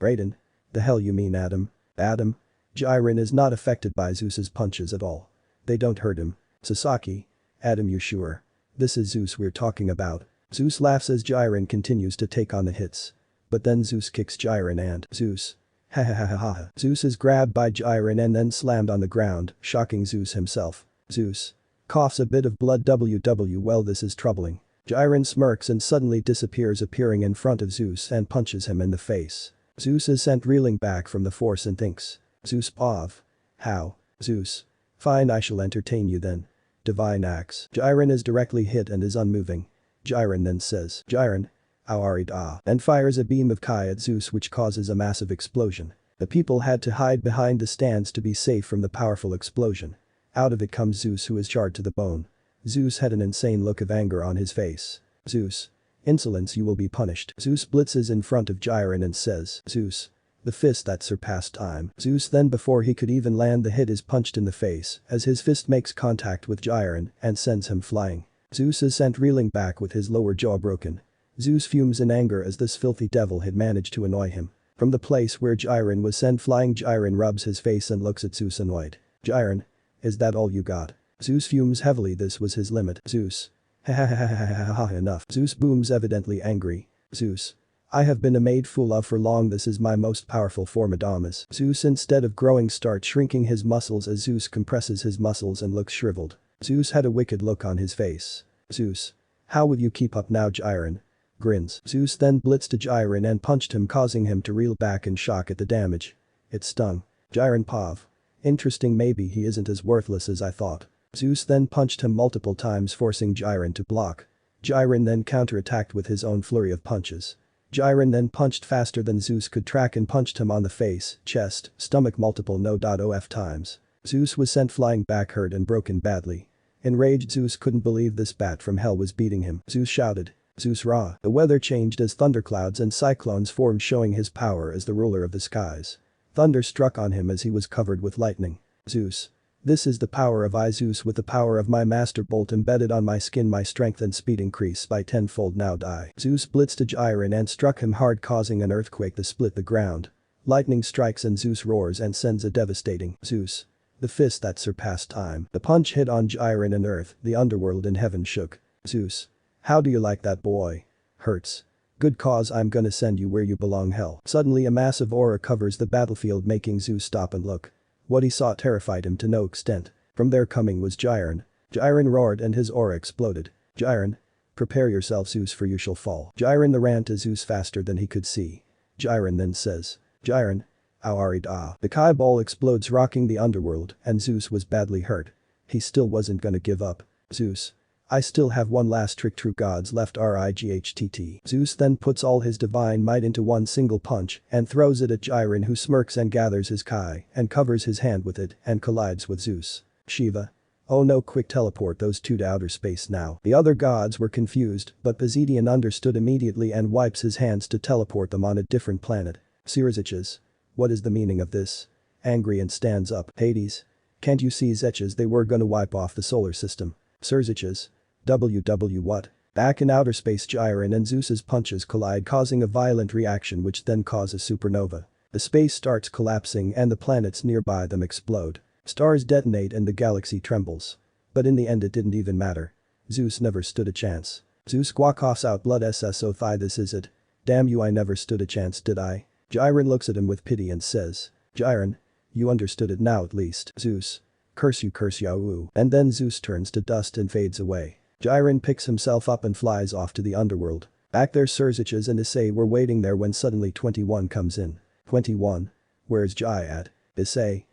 Raiden. The hell you mean, Adam? Adam. Jiren is not affected by Zeus's punches at all. They don't hurt him. Sasaki. Adam, you sure? This is Zeus we're talking about. Zeus laughs as Jiren continues to take on the hits. But then Zeus kicks Jiren and Zeus. Ha ha ha ha ha. Zeus is grabbed by Jiren and then slammed on the ground, shocking Zeus himself. Zeus. Coughs a bit of blood. Well, this is troubling. Jiren smirks and suddenly disappears, appearing in front of Zeus and punches him in the face. Zeus is sent reeling back from the force and thinks. Zeus Pav. How? Zeus. Fine, I shall entertain you then. Divine axe. Jiren is directly hit and is unmoving. Jiren then says, Jiren. Awarida. And fires a beam of Kai at Zeus, which causes a massive explosion. The people had to hide behind the stands to be safe from the powerful explosion. Out of it comes Zeus, who is charred to the bone. Zeus had an insane look of anger on his face. Zeus. Insolence, you will be punished. Zeus blitzes in front of Jiren and says, Zeus. The fist that surpassed time. Zeus then, before he could even land the hit, is punched in the face as his fist makes contact with Jiren and sends him flying. Zeus is sent reeling back with his lower jaw broken. Zeus fumes in anger as this filthy devil had managed to annoy him. From the place where Jiren was sent flying, Jiren rubs his face and looks at Zeus annoyed. Jiren. Is that all you got? Zeus fumes heavily. This was his limit. Zeus. Ha ha ha ha ha ha ha, enough. Zeus booms, evidently angry. Zeus. I have been made fool of for long. This is my most powerful form, Adamas. Zeus, instead of growing, starts shrinking his muscles as Zeus compresses his muscles and looks shriveled. Zeus had a wicked look on his face. Zeus. How will you keep up now, Jiren? Grins. Zeus then blitzed to Jiren and punched him, causing him to reel back in shock at the damage. It stung. Jiren Pav. Interesting, maybe he isn't as worthless as I thought. Zeus then punched him multiple times, forcing Jiren to block. Jiren then counterattacked with his own flurry of punches. Jiren then punched faster than Zeus could track and punched him on the face, chest, stomach multiple no.of times. Zeus was sent flying back, hurt and broken badly. Enraged, Zeus couldn't believe this bat from hell was beating him. Zeus shouted. Zeus Ra. The weather changed as thunderclouds and cyclones formed, showing his power as the ruler of the skies. Thunder struck on him as he was covered with lightning. Zeus. This is the power of I, Zeus. With the power of my master bolt embedded on my skin, my strength and speed increase by tenfold. Now die. Zeus blitzed to Jiren and struck him hard, causing an earthquake to split the ground. Lightning strikes and Zeus roars and sends a devastating Zeus. The fist that surpassed time. The punch hit on Jiren and earth, the underworld and heaven shook. Zeus. How do you like that, boy? Hurts. Good, cause I'm gonna send you where you belong, hell. Suddenly a massive aura covers the battlefield, making Zeus stop and look. What he saw terrified him to no extent. From there coming was Jiren. Jiren roared and his aura exploded. Jiren. Prepare yourself, Zeus, for you shall fall. Jiren ran to Zeus faster than he could see. Jiren then says. Jiren. Awarida. The Kai ball explodes, rocking the underworld, and Zeus was badly hurt. He still wasn't gonna give up. Zeus. I still have one last trick, true gods left RIGHTT. Zeus then puts all his divine might into one single punch and throws it at Jiren, who smirks and gathers his Kai and covers his hand with it and collides with Zeus. Shiva. Oh no, quick teleport those two to outer space now. The other gods were confused, but Poseidon understood immediately and wipes his hands to teleport them on a different planet. Siriziches. What is the meaning of this? Angry and stands up. Hades. Can't you see, Zeches, they were gonna wipe off the solar system. Sirziches. What? Back in outer space, Jiren and Zeus's punches collide, causing a violent reaction which then causes supernova. The space starts collapsing and the planets nearby them explode. Stars detonate and the galaxy trembles. But in the end it didn't even matter. Zeus never stood a chance. Zeus coughs out blood. SSO thigh, this is it. Damn you, I never stood a chance, did I? Jiren looks at him with pity and says. Jiren. You understood it now at least. Zeus. Curse you, woo. And then Zeus turns to dust and fades away. Jiren picks himself up and flies off to the underworld. Back there, Surziches and Issei were waiting there when suddenly 21 comes in. 21? Where's Jai at? Issei.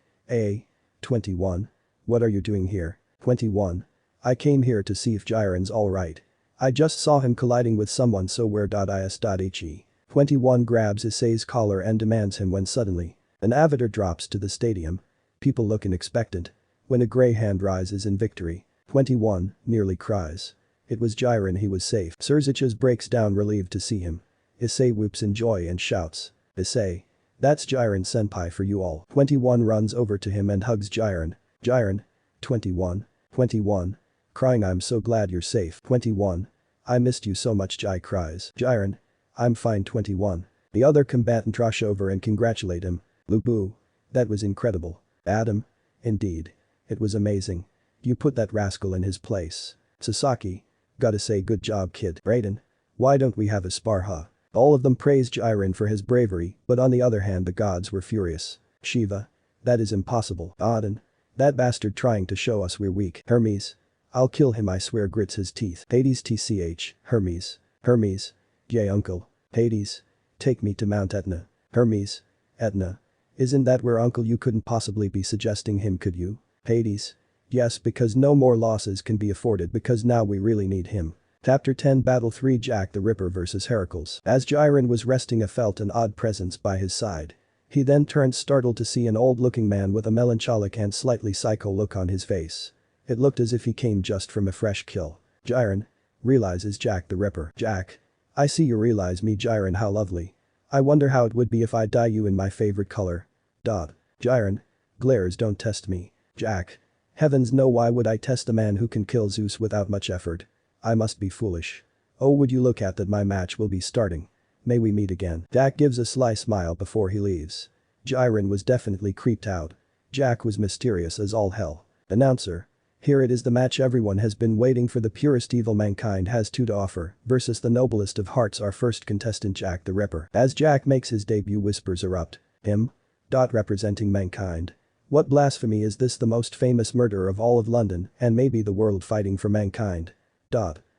21? What are you doing here? 21? I came here to see if Jiren's alright. I just saw him colliding with someone so where.is.he. 21 grabs Issei's collar and demands him when suddenly an avatar drops to the stadium. People looking expectant. When a grey hand rises in victory. 21 nearly cries. It was Jiren, he was safe. Surziches breaks down relieved to see him. Issei whoops in joy and shouts. Issei. That's Jiren senpai for you all. 21 runs over to him and hugs Jiren. Jiren. 21. 21. Crying, I'm so glad you're safe. 21. I missed you so much, Jai cries. Jiren. I'm fine. 21. The other combatant rush over and congratulate him. Lubu. That was incredible. Adam. Indeed. It was amazing. You put that rascal in his place. Sasaki. Gotta say good job, kid. Raiden. Why don't we have a spar, huh? All of them praised Jiren for his bravery, but on the other hand the gods were furious. Shiva. That is impossible. Odin. That bastard trying to show us we're weak. Hermes. I'll kill him, I swear, grits his teeth. Hades tch. Hermes. Hermes. Yay, uncle. Hades. Take me to Mount Etna. Hermes. Etna. Isn't that where uncle? You couldn't possibly be suggesting him, could you? Hades. Yes, because no more losses can be afforded because now we really need him. Chapter 10 Battle 3 Jack the Ripper vs Heracles. As Jiren was resting, he felt an odd presence by his side. He then turned startled to see an old-looking man with a melancholic and slightly psycho look on his face. It looked as if he came just from a fresh kill. Jiren. Realizes Jack the Ripper. Jack. I see you realize me, Jiren, how lovely. I wonder how it would be if I dye you in my favorite color. Jiren. Glares, don't test me. Jack. Heavens no, why would I test a man who can kill Zeus without much effort? I must be foolish. Oh, would you look at that, my match will be starting. May we meet again. Jack gives a sly smile before he leaves. Jiren was definitely creeped out. Jack was mysterious as all hell. Announcer. Here it is, the match everyone has been waiting for. The purest evil mankind has to offer versus the noblest of hearts, our first contestant Jack the Ripper. As Jack makes his debut, whispers erupt. Him? Representing mankind. What blasphemy is this? The most famous murderer of all of London and maybe the world fighting for mankind.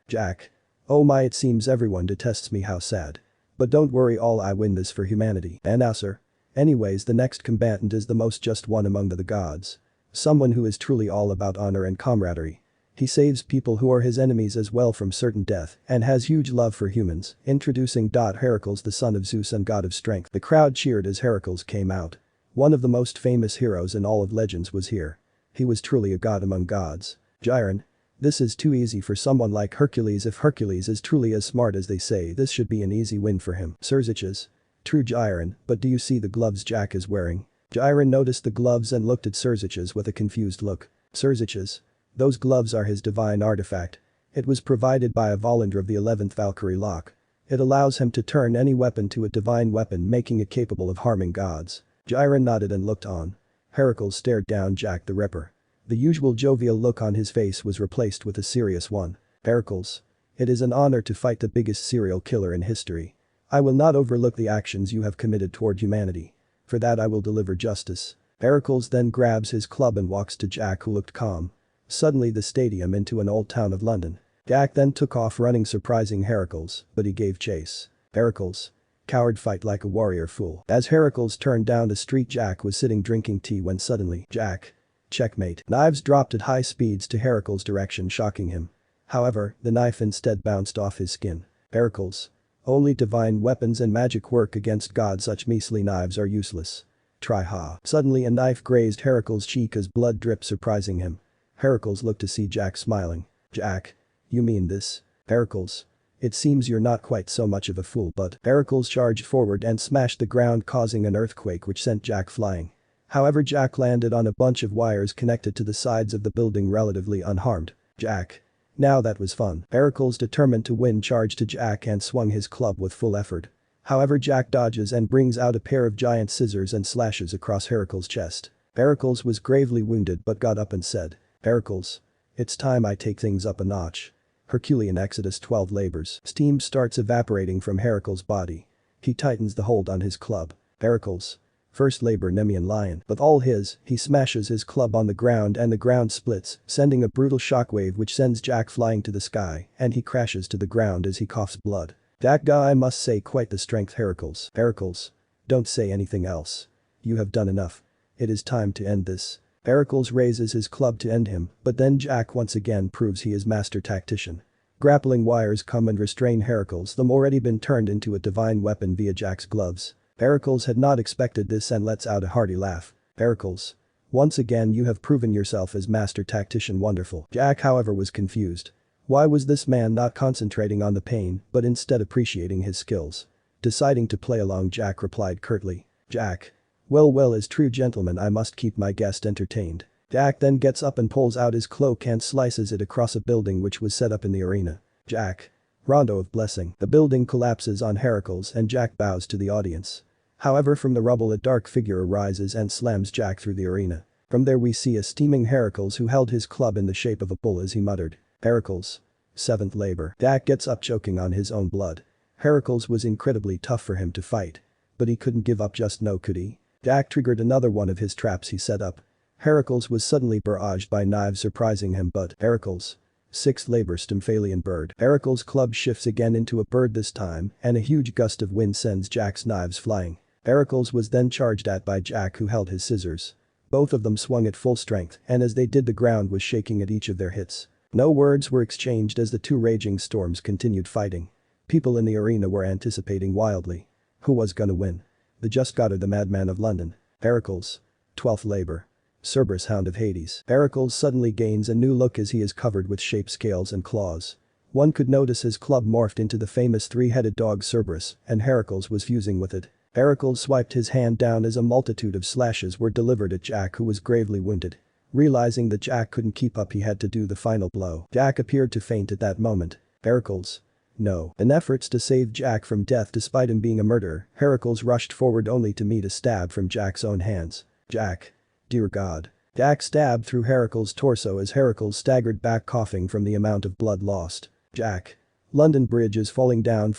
Jack. Oh my, it seems everyone detests me, how sad. But don't worry, all I win this for humanity. Announcer. Anyways, the next combatant is the most just one among the gods. Someone who is truly all about honor and camaraderie. He saves people who are his enemies as well from certain death and has huge love for humans. Introducing Heracles, the son of Zeus and god of strength. The crowd cheered as Heracles came out. One of the most famous heroes in all of legends was here. He was truly a god among gods. Jiren. This is too easy for someone like Hercules. If Hercules is truly as smart as they say, this should be an easy win for him. Surziches. True, Jiren, but do you see the gloves Jack is wearing? Jiren noticed the gloves and looked at Surziches with a confused look. Surziches. Those gloves are his divine artifact. It was provided by a Volundra of the 11th Valkyrie lock. It allows him to turn any weapon to a divine weapon, making it capable of harming gods. Jiren nodded and looked on. Heracles stared down Jack the Ripper. The usual jovial look on his face was replaced with a serious one. Heracles. It is an honor to fight the biggest serial killer in history. I will not overlook the actions you have committed toward humanity. For that I will deliver justice. Heracles then grabs his club and walks to Jack, who looked calm. Suddenly the stadium into an old town of London. Jack then took off running, surprising Heracles, but he gave chase. Heracles. Coward, fight like a warrior, fool. As Heracles turned down the street, Jack was sitting drinking tea when suddenly Jack. Checkmate. Knives dropped at high speeds to Heracles' direction, shocking him. However, the knife instead bounced off his skin. Heracles. Only divine weapons and magic work against God. Such measly knives are useless. Try ha. Suddenly a knife grazed Heracles' cheek as blood dripped, surprising him. Heracles looked to see Jack smiling. Jack. You mean this? Heracles. It seems you're not quite so much of a fool, but Heracles charged forward and smashed the ground, causing an earthquake which sent Jack flying. However, Jack landed on a bunch of wires connected to the sides of the building relatively unharmed. Jack. Now that was fun. Heracles, determined to win, charged to Jack and swung his club with full effort. However, Jack dodges and brings out a pair of giant scissors and slashes across Heracles' chest. Heracles was gravely wounded but got up and said, Heracles. It's time I take things up a notch. Herculean Exodus 12 labors. Steam starts evaporating from Heracles' body. He tightens the hold on his club. Heracles. First labor Nemean lion, but all his, he smashes his club on the ground and the ground splits, sending a brutal shockwave which sends Jack flying to the sky, and he crashes to the ground as he coughs blood. That guy, I must say, quite the strength, Heracles. Heracles. Don't say anything else. You have done enough. It is time to end this. Heracles raises his club to end him, but then Jack once again proves he is master tactician. Grappling wires come and restrain Heracles, them already been turned into a divine weapon via Jack's gloves. Heracles had not expected this and lets out a hearty laugh. Heracles. Once again you have proven yourself as master tactician wonderful. Jack however was confused. Why was this man not concentrating on the pain but instead appreciating his skills? Deciding to play along, Jack replied curtly. Jack. Well, as true gentleman I must keep my guest entertained. Jack then gets up and pulls out his cloak and slices it across a building which was set up in the arena. Jack. Rondo of blessing. The building collapses on Heracles and Jack bows to the audience. However, from the rubble a dark figure arises and slams Jack through the arena. From there we see a steaming Heracles who held his club in the shape of a bull as he muttered. Heracles. Seventh labor. Jack gets up choking on his own blood. Heracles was incredibly tough for him to fight. But he couldn't give up just no could he. Jack triggered another one of his traps he set up. Heracles was suddenly barraged by knives surprising him but Heracles. Sixth labor Stymphalian bird. Heracles' club shifts again into a bird this time and a huge gust of wind sends Jack's knives flying. Heracles was then charged at by Jack who held his scissors. Both of them swung at full strength and as they did the ground was shaking at each of their hits. No words were exchanged as the two raging storms continued fighting. People in the arena were anticipating wildly. Who was gonna win? The just got or the madman of London? Heracles. 12th labor. Cerberus hound of Hades. Heracles suddenly gains a new look as he is covered with shape scales and claws. One could notice his club morphed into the famous three-headed dog Cerberus and Heracles was fusing with it. Heracles swiped his hand down as a multitude of slashes were delivered at Jack who was gravely wounded. Realizing that Jack couldn't keep up he had to do the final blow. Jack appeared to faint at that moment. Heracles. No. In efforts to save Jack from death despite him being a murderer, Heracles rushed forward only to meet a stab from Jack's own hands. Jack. Dear God. Jack stabbed through Heracles' torso as Heracles staggered back coughing from the amount of blood lost. Jack. London Bridge is falling down,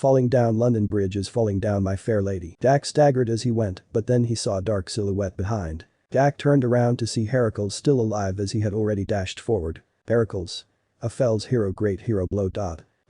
London Bridge is falling down my fair lady. Jack staggered as he went but then he saw a dark silhouette behind. Jack turned around to see Heracles still alive as he had already dashed forward. Heracles. A fell's hero great hero blow.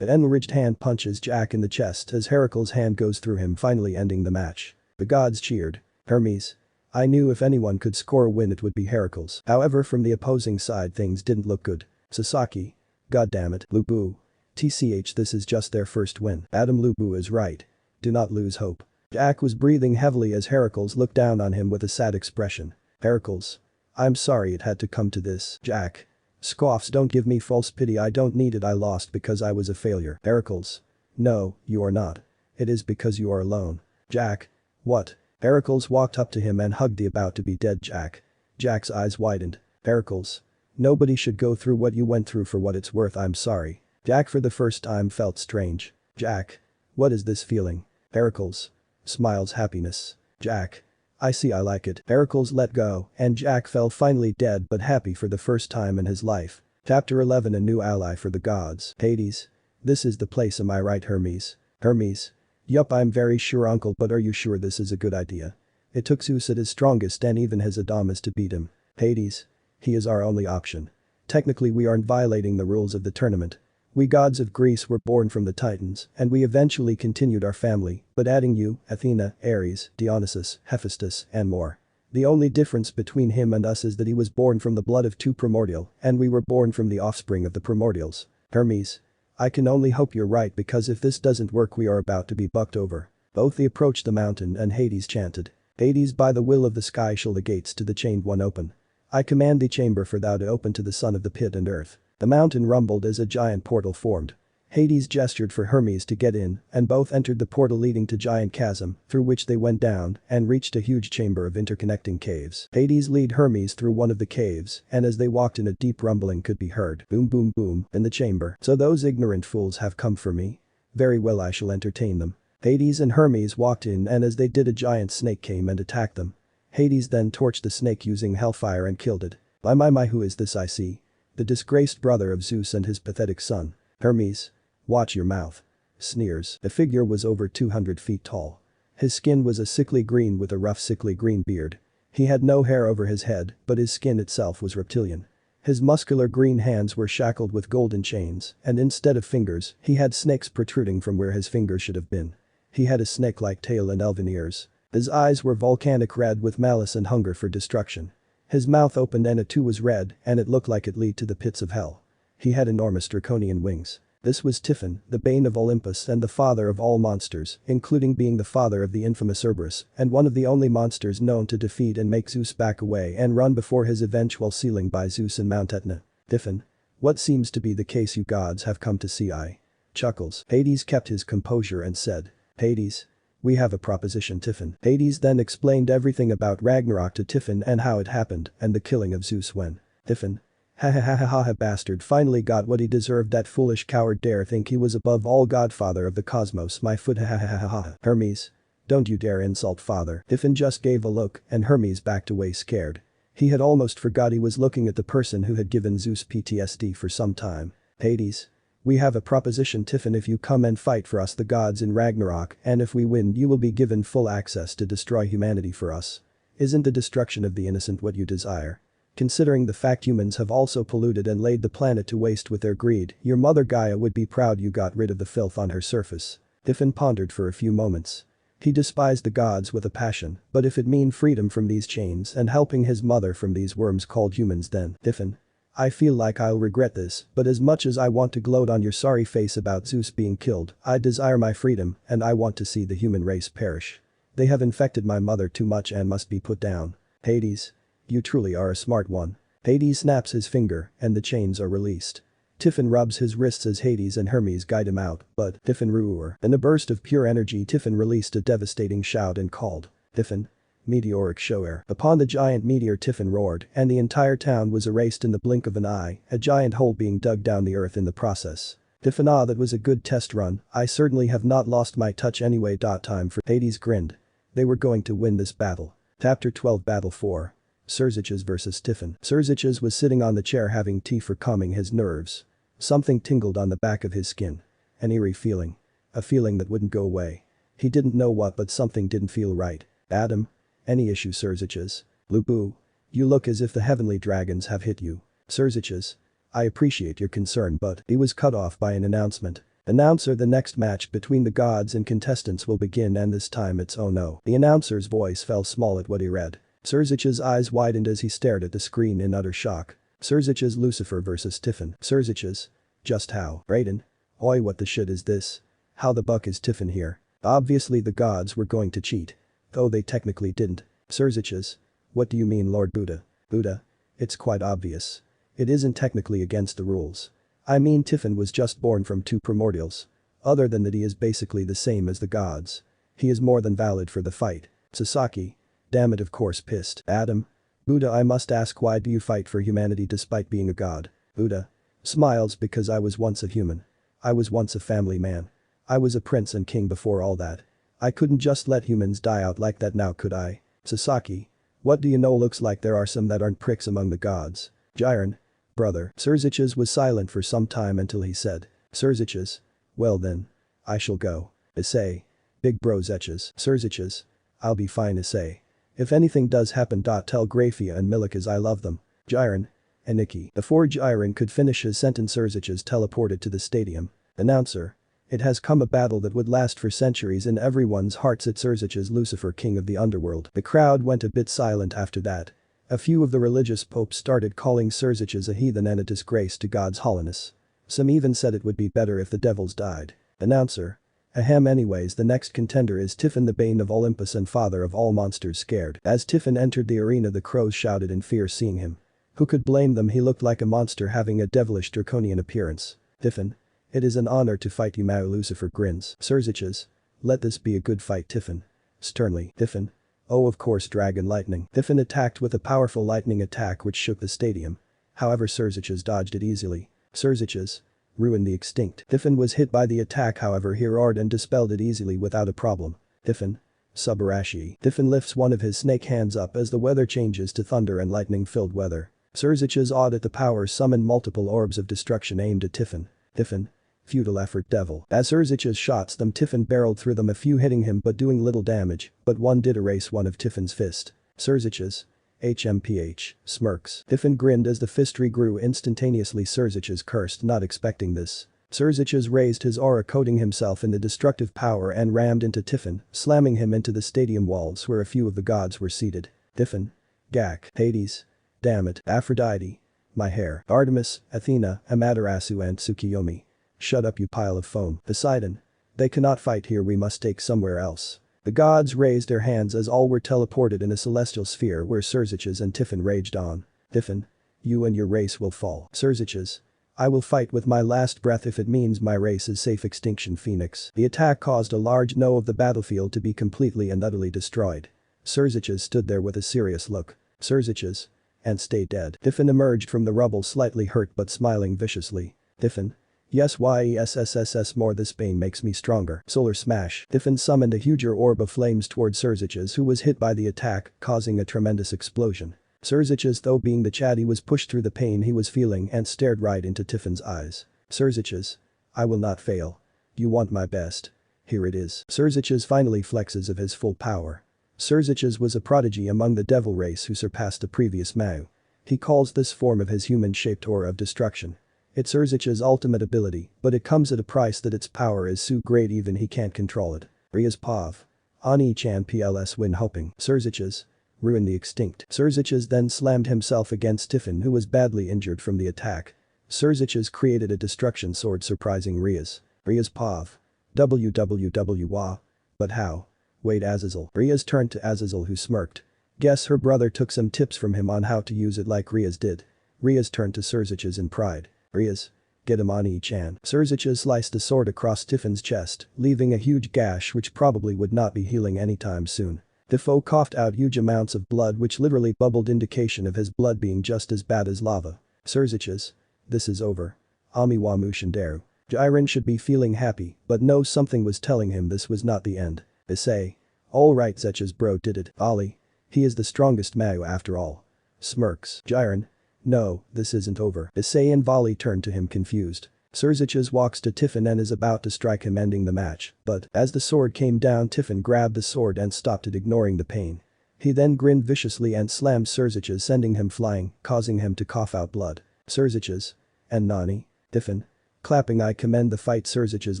An enraged hand punches Jack in the chest as Heracles' hand goes through him finally ending the match. The gods cheered. Hermes. I knew if anyone could score a win it would be Heracles. However from the opposing side things didn't look good. Sasaki. Goddammit. Lubu. TCH this is just their first win. Adam Lubu is right. Do not lose hope. Jack was breathing heavily as Heracles looked down on him with a sad expression. Heracles. I'm sorry it had to come to this. Jack. Scoffs don't give me false pity I don't need it I lost because I was a failure. Heracles. No, you are not. It is because you are alone. Jack. What? Heracles walked up to him and hugged the about to be dead Jack. Jack's eyes widened. Heracles. Nobody should go through what you went through for what it's worth I'm sorry. Jack for the first time felt strange. Jack. What is this feeling? Heracles. Smiles happiness. Jack. I see I like it. Heracles let go and Jack fell finally dead but happy for the first time in his life. Chapter 11 A new ally for the gods. Hades. This is the place am I right Hermes? Hermes. Yup I'm very sure uncle but are you sure this is a good idea? It took Zeus at his strongest and even his Adamas to beat him. Hades. He is our only option. Technically we aren't violating the rules of the tournament. We gods of Greece were born from the Titans and we eventually continued our family, but adding you, Athena, Ares, Dionysus, Hephaestus, and more. The only difference between him and us is that he was born from the blood of two primordial and we were born from the offspring of the primordials. Hermes. I can only hope you're right because if this doesn't work we are about to be bucked over. Both they approached the mountain and Hades chanted. Hades by the will of the sky shall the gates to the chained one open. I command the chamber for thou to open to the son of the pit and earth. The mountain rumbled as a giant portal formed. Hades gestured for Hermes to get in and both entered the portal leading to giant chasm through which they went down and reached a huge chamber of interconnecting caves. Hades lead Hermes through one of the caves and as they walked in a deep rumbling could be heard boom boom boom in the chamber. So those ignorant fools have come for me? Very well I shall entertain them. Hades and Hermes walked in and as they did a giant snake came and attacked them. Hades then torched the snake using hellfire and killed it. My who is this I see? The disgraced brother of Zeus and his pathetic son. Hermes. Watch your mouth. Sneers. The figure was over 200 feet tall. His skin was a sickly green with a rough sickly green beard. He had no hair over his head, but his skin itself was reptilian. His muscular green hands were shackled with golden chains, and instead of fingers, he had snakes protruding from where his fingers should have been. He had a snake-like tail and elven ears. His eyes were volcanic red with malice and hunger for destruction. His mouth opened and it too was red and it looked like it lead to the pits of hell. He had enormous draconian wings. This was Typhon, the bane of Olympus and the father of all monsters, including being the father of the infamous Cerberus, and one of the only monsters known to defeat and make Zeus back away and run before his eventual sealing by Zeus in Mount Etna. Typhon. What seems to be the case you gods have come to see. I. Chuckles. Hades kept his composure and said. Hades. We have a proposition, Typhon. Hades then explained everything about Ragnarok to Typhon and how it happened and the killing of Zeus when. Typhon. Ha ha ha ha ha ha, bastard finally got what he deserved. That foolish coward dare think he was above all, godfather of the cosmos, my foot, ha ha ha ha ha. Hermes. Don't you dare insult father. Typhon just gave a look and Hermes backed away scared. He had almost forgot he was looking at the person who had given Zeus PTSD for some time. Hades. We have a proposition, Typhon. If you come and fight for us the gods in Ragnarok, and if we win you will be given full access to destroy humanity for us. Isn't the destruction of the innocent what you desire? Considering the fact humans have also polluted and laid the planet to waste with their greed, your mother Gaia would be proud you got rid of the filth on her surface. Typhon pondered for a few moments. He despised the gods with a passion, but if it meant freedom from these chains and helping his mother from these worms called humans, then, Typhon. I feel like I'll regret this, but as much as I want to gloat on your sorry face about Zeus being killed, I desire my freedom and I want to see the human race perish. They have infected my mother too much and must be put down. Hades. You truly are a smart one. Hades snaps his finger and the chains are released. Typhon rubs his wrists as Hades and Hermes guide him out, but Typhon roar. In a burst of pure energy Typhon released a devastating shout and called. Typhon. Meteoric shower. Upon the giant meteor Typhon roared and the entire town was erased in the blink of an eye, a giant hole being dug down the earth in the process. Typhon, ah, that was a good test run. I certainly have not lost my touch anyway. Time for. Hades grinned. They were going to win this battle. Chapter 12 Battle 4. Cerziches vs Typhon. Cerziches was sitting on the chair having tea for calming his nerves. Something tingled on the back of his skin. An eerie feeling. A feeling that wouldn't go away. He didn't know what, but something didn't feel right. Adam? Any issue, Cerziches? Lupu? You look as if the heavenly dragons have hit you. Cerziches? I appreciate your concern, but he was cut off by an announcement. Announcer, the next match between the gods and contestants will begin, and this time it's oh no. The announcer's voice fell small at what he read. Cerziches' eyes widened as he stared at the screen in utter shock. Cerziches Lucifer vs Typhon. Cerziches? Just how? Raiden? Oi, what the shit is this? How the buck is Typhon here? Obviously the gods were going to cheat. Though they technically didn't. Cerziches? What do you mean, Lord Buddha? Buddha? It's quite obvious. It isn't technically against the rules. I mean, Typhon was just born from two primordials. Other than that, he is basically the same as the gods. He is more than valid for the fight. Sasaki? Damn it, of course, pissed. Adam? Buddha, I must ask, why do you fight for humanity despite being a god? Buddha? Smiles, because I was once a human. I was once a family man. I was a prince and king before all that. I couldn't just let humans die out like that now, could I? Sasaki? What do you know, looks like there are some that aren't pricks among the gods. Jiren? Brother. Cerziches was silent for some time until he said. Cerziches? Well then. I shall go. Issei. Big bro Zeches. Cerziches? I'll be fine, Issei. If anything does happen, tell Graphia and Milikas I love them. Jiren. Aniki. Before Jiren could finish his sentence, Cerziches teleported to the stadium. Announcer. It has come, a battle that would last for centuries in everyone's hearts at Cerziches Lucifer, king of the underworld. The crowd went a bit silent after that. A few of the religious popes started calling Cerziches a heathen and a disgrace to God's holiness. Some even said it would be better if the devils died. Announcer. Ahem, anyways, the next contender is Typhon, the bane of Olympus and father of all monsters. Scared. As Typhon entered the arena, the crows shouted in fear seeing him. Who could blame them? He looked like a monster having a devilish draconian appearance. Typhon. It is an honor to fight you, Mao. Lucifer grins. Cerziches. Let this be a good fight, Typhon. Sternly. Typhon. Oh, of course, dragon lightning. Typhon attacked with a powerful lightning attack which shook the stadium. However, Cerziches dodged it easily. Cerziches. Ruin the extinct. Typhon was hit by the attack, however he roared and dispelled it easily without a problem. Typhon. Subarashi. Typhon lifts one of his snake hands up as the weather changes to thunder and lightning filled weather. Cerziches, awed at the power, summoned multiple orbs of destruction aimed at Typhon. Typhon. Futile effort, devil. As Cerziches shots them, Typhon barreled through them, a few hitting him but doing little damage, but one did erase one of Typhon's fist. Cerziches. HMPH. Smirks. Typhon grinned as the fist regrew instantaneously. Cerziches cursed, not expecting this. Cerziches raised his aura, coating himself in the destructive power, and rammed into Typhon, slamming him into the stadium walls where a few of the gods were seated. Typhon. Gak. Hades. Damn it. Aphrodite. My hair. Artemis, Athena, Amaterasu and Tsukiyomi. Shut up you pile of foam. Poseidon. They cannot fight here, we must take somewhere else. The gods raised their hands as all were teleported in a celestial sphere where Xerxes and Typhon raged on. Typhon. You and your race will fall. Xerxes. I will fight with my last breath if it means my race is safe. Extinction Phoenix. The attack caused a large no of the battlefield to be completely and utterly destroyed. Xerxes stood there with a serious look. Xerxes. And stay dead. Typhon emerged from the rubble slightly hurt but smiling viciously. Typhon. Yes, YESSSS more, this pain makes me stronger. Solar Smash. Typhon summoned a huger orb of flames towards Xerxes, who was hit by the attack, causing a tremendous explosion. Xerxes, though being the chatty, was pushed through the pain he was feeling and stared right into Typhon's eyes. Xerxes. I will not fail. You want my best. Here it is. Xerxes finally flexes of his full power. Xerxes was a prodigy among the devil race who surpassed the previous Mao. He calls this form of his human-shaped aura of destruction. It's Xerxes' ultimate ability, but it comes at a price that its power is so great even he can't control it. Rias Pav. Ani-chan PLS win hoping. Xerxes. Ruin the extinct. Xerxes then slammed himself against Typhon, who was badly injured from the attack. Xerxes created a destruction sword surprising Rias. Rias Pav. WWW. But how? Wait, Azazel. Rias turned to Azazel, who smirked. Guess her brother took some tips from him on how to use it like Rias did. Rias turned to Xerxes in pride. Rias. Get him on E-chan. Xerxes sliced the sword across Typhon's chest, leaving a huge gash which probably would not be healing anytime soon. The foe coughed out huge amounts of blood which literally bubbled, indication of his blood being just as bad as lava. Xerxes. This is over. Amiwa Mushinderu. Jiren should be feeling happy, but no, something was telling him this was not the end. Issei. Alright, Zech's bro did it. Ali. He is the strongest Mao after all. Smirks. Jiren. No, this isn't over. Issei and Vali turned to him confused. Xerxes walks to Typhon and is about to strike him, ending the match, but as the sword came down, Typhon grabbed the sword and stopped it, ignoring the pain. He then grinned viciously and slammed Xerxes, sending him flying, causing him to cough out blood. Xerxes. And Nani? Typhon. Clapping, I commend the fight. Xerxes.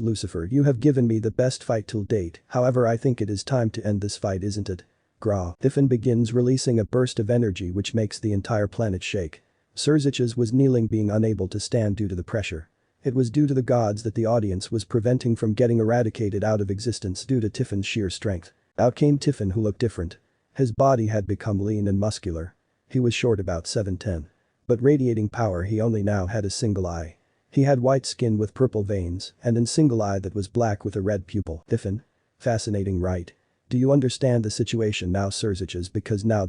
Lucifer, you have given me the best fight till date, however I think it is time to end this fight, isn't it? Gra. Typhon begins releasing a burst of energy which makes the entire planet shake. Xerxes was kneeling, being unable to stand due to the pressure. It was due to the gods that the audience was preventing from getting eradicated out of existence due to Typhon's sheer strength. Out came Typhon, who looked different. His body had become lean and muscular. He was short, about 7'10". But radiating power, he only now had a single eye. He had white skin with purple veins and a single eye that was black with a red pupil. Typhon. Fascinating, right? Do you understand the situation now, Xerxes? Because now.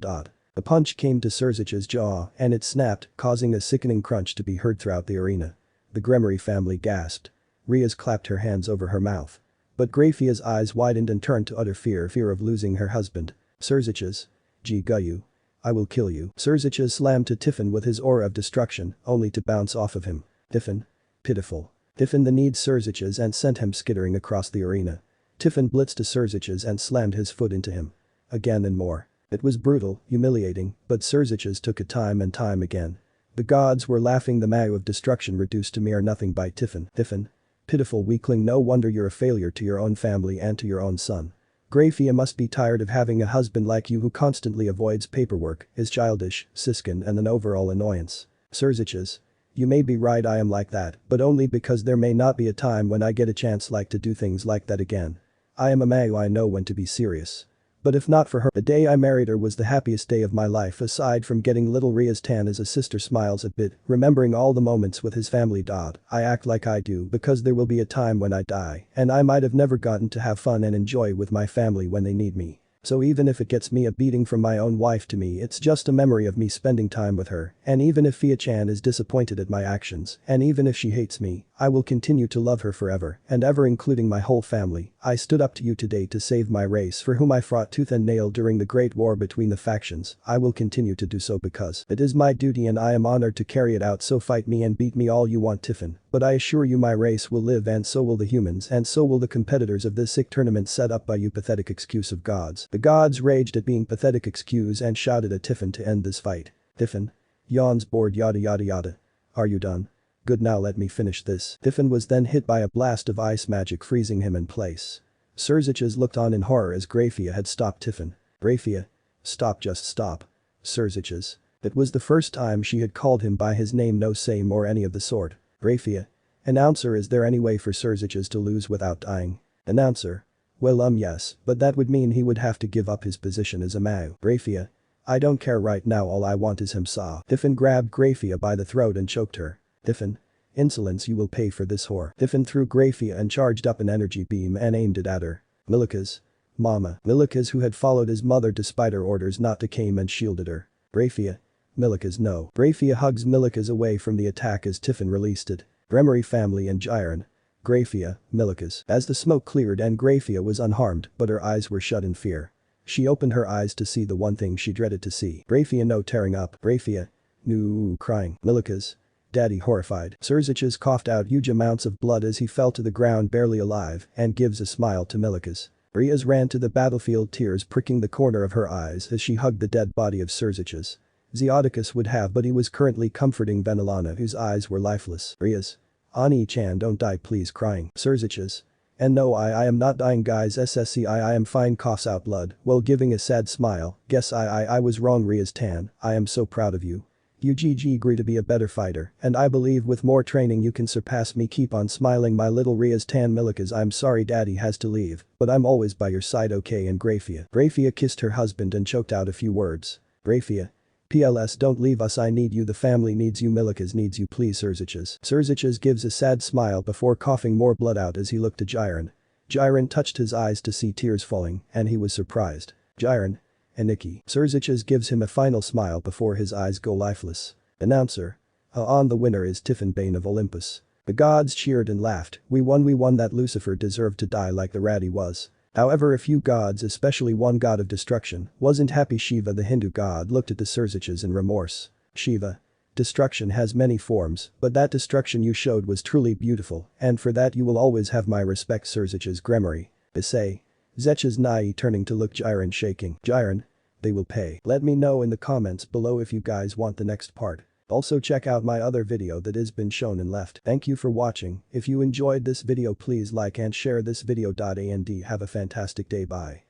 A punch came to Xerxes' jaw and it snapped, causing a sickening crunch to be heard throughout the arena. The Gremory family gasped. Rias clapped her hands over her mouth. But Graphia's eyes widened and turned to utter fear of losing her husband. Xerxes. Guyu. I will kill you. Xerxes slammed to Typhon with his aura of destruction, only to bounce off of him. Typhon. Pitiful. Typhon the kneed Xerxes and sent him skittering across the arena. Typhon blitzed to Xerxes and slammed his foot into him. Again and more. It was brutal, humiliating, but Xerxes took it time and time again. The gods were laughing, the Mao of destruction reduced to mere nothing by Typhon. Typhon. Pitiful weakling, no wonder you're a failure to your own family and to your own son. Graphia must be tired of having a husband like you who constantly avoids paperwork, is childish, siskin and an overall annoyance. Xerxes. You may be right, I am like that, but only because there may not be a time when I get a chance like to do things like that again. I am a Mao, I know when to be serious. But if not for her, the day I married her was the happiest day of my life aside from getting little Rias tan. As a sister smiles a bit, remembering all the moments with his family. I act like I do because there will be a time when I die and I might have never gotten to have fun and enjoy with my family when they need me. So even if it gets me a beating from my own wife, to me it's just a memory of me spending time with her, and even if Fia-chan is disappointed at my actions, and even if she hates me, I will continue to love her forever and ever, including my whole family. I stood up to you today to save my race, for whom I fought tooth and nail during the great war between the factions. I will continue to do so because it is my duty and I am honored to carry it out, so fight me and beat me all you want, Typhon. But I assure you my race will live, and so will the humans, and so will the competitors of this sick tournament set up by you. Pathetic excuse of gods. The gods raged at being pathetic excuse and shouted at Typhon to end this fight. Typhon. Yawns bored, yada yada yada. Are you done? Good, now let me finish this. Typhon was then hit by a blast of ice magic, freezing him in place. Xerxes looked on in horror as Graphia had stopped Typhon. Graphia. Stop, just stop. Xerxes. It was the first time she had called him by his name, no same or any of the sort. Grafia. Announcer, is there any way for Surziches to lose without dying? Announcer. Well yes, but that would mean he would have to give up his position as a Mao. Grafia. I don't care right now, all I want is him saw. Tiffin grabbed Grafia by the throat and choked her. Tiffin. Insolence, you will pay for this whore. Tiffin threw Grafia and charged up an energy beam and aimed it at her. Milikas. Mama. Milikas, who had followed his mother despite her orders not to, came and shielded her. Grafia. Milikas, no. Grafia hugs Milikas away from the attack as Tiffin released it. Gremory family and Jiren. Grafia, Milikas. As the smoke cleared and Grafia was unharmed, but her eyes were shut in fear. She opened her eyes to see the one thing she dreaded to see. Grafia, no, tearing up. Grafia. No, crying. Milikas. Daddy, horrified. Surziches coughed out huge amounts of blood as he fell to the ground barely alive and gives a smile to Milikas. Rias ran to the battlefield, tears pricking the corner of her eyes as she hugged the dead body of Surziches. Zeodicus would have, but he was currently comforting Venelena, whose eyes were lifeless. Rias. Ani-chan, don't die please, crying. Surziches. And no, I am not dying guys, SSCI, I am fine, coughs out blood while giving a sad smile. Guess I was wrong, Rias Tan, I am so proud of you. You agree to be a better fighter, and I believe with more training you can surpass me. Keep on smiling my little Rias Tan. Milikas, I'm sorry daddy has to leave, but I'm always by your side, okay? And Grafia. Grafia kissed her husband and choked out a few words. Grafia. PLS, don't leave us, I need you, the family needs you, Milikas needs you, please. Surziches. Surziches gives a sad smile before coughing more blood out as he looked to Jiren. Jiren touched his eyes to see tears falling and he was surprised. Jiren. Aniki. Surziches gives him a final smile before his eyes go lifeless. Announcer. On the winner is Tiffin, Bane of Olympus. The gods cheered and laughed, we won, that Lucifer deserved to die like the rat he was. However, a few gods, especially one god of destruction, wasn't happy. Shiva, the Hindu god, looked at the Surziches in remorse. Shiva. Destruction has many forms, but that destruction you showed was truly beautiful, and for that you will always have my respect. Surziches Gremory. Issei. Zeches Nai turning to look Jiren, shaking. Jiren. They will pay. Let me know in the comments below if you guys want the next part. Also check out my other video that has been shown and left. Thank you for watching. If you enjoyed this video please like and share this video. And have a fantastic day, bye.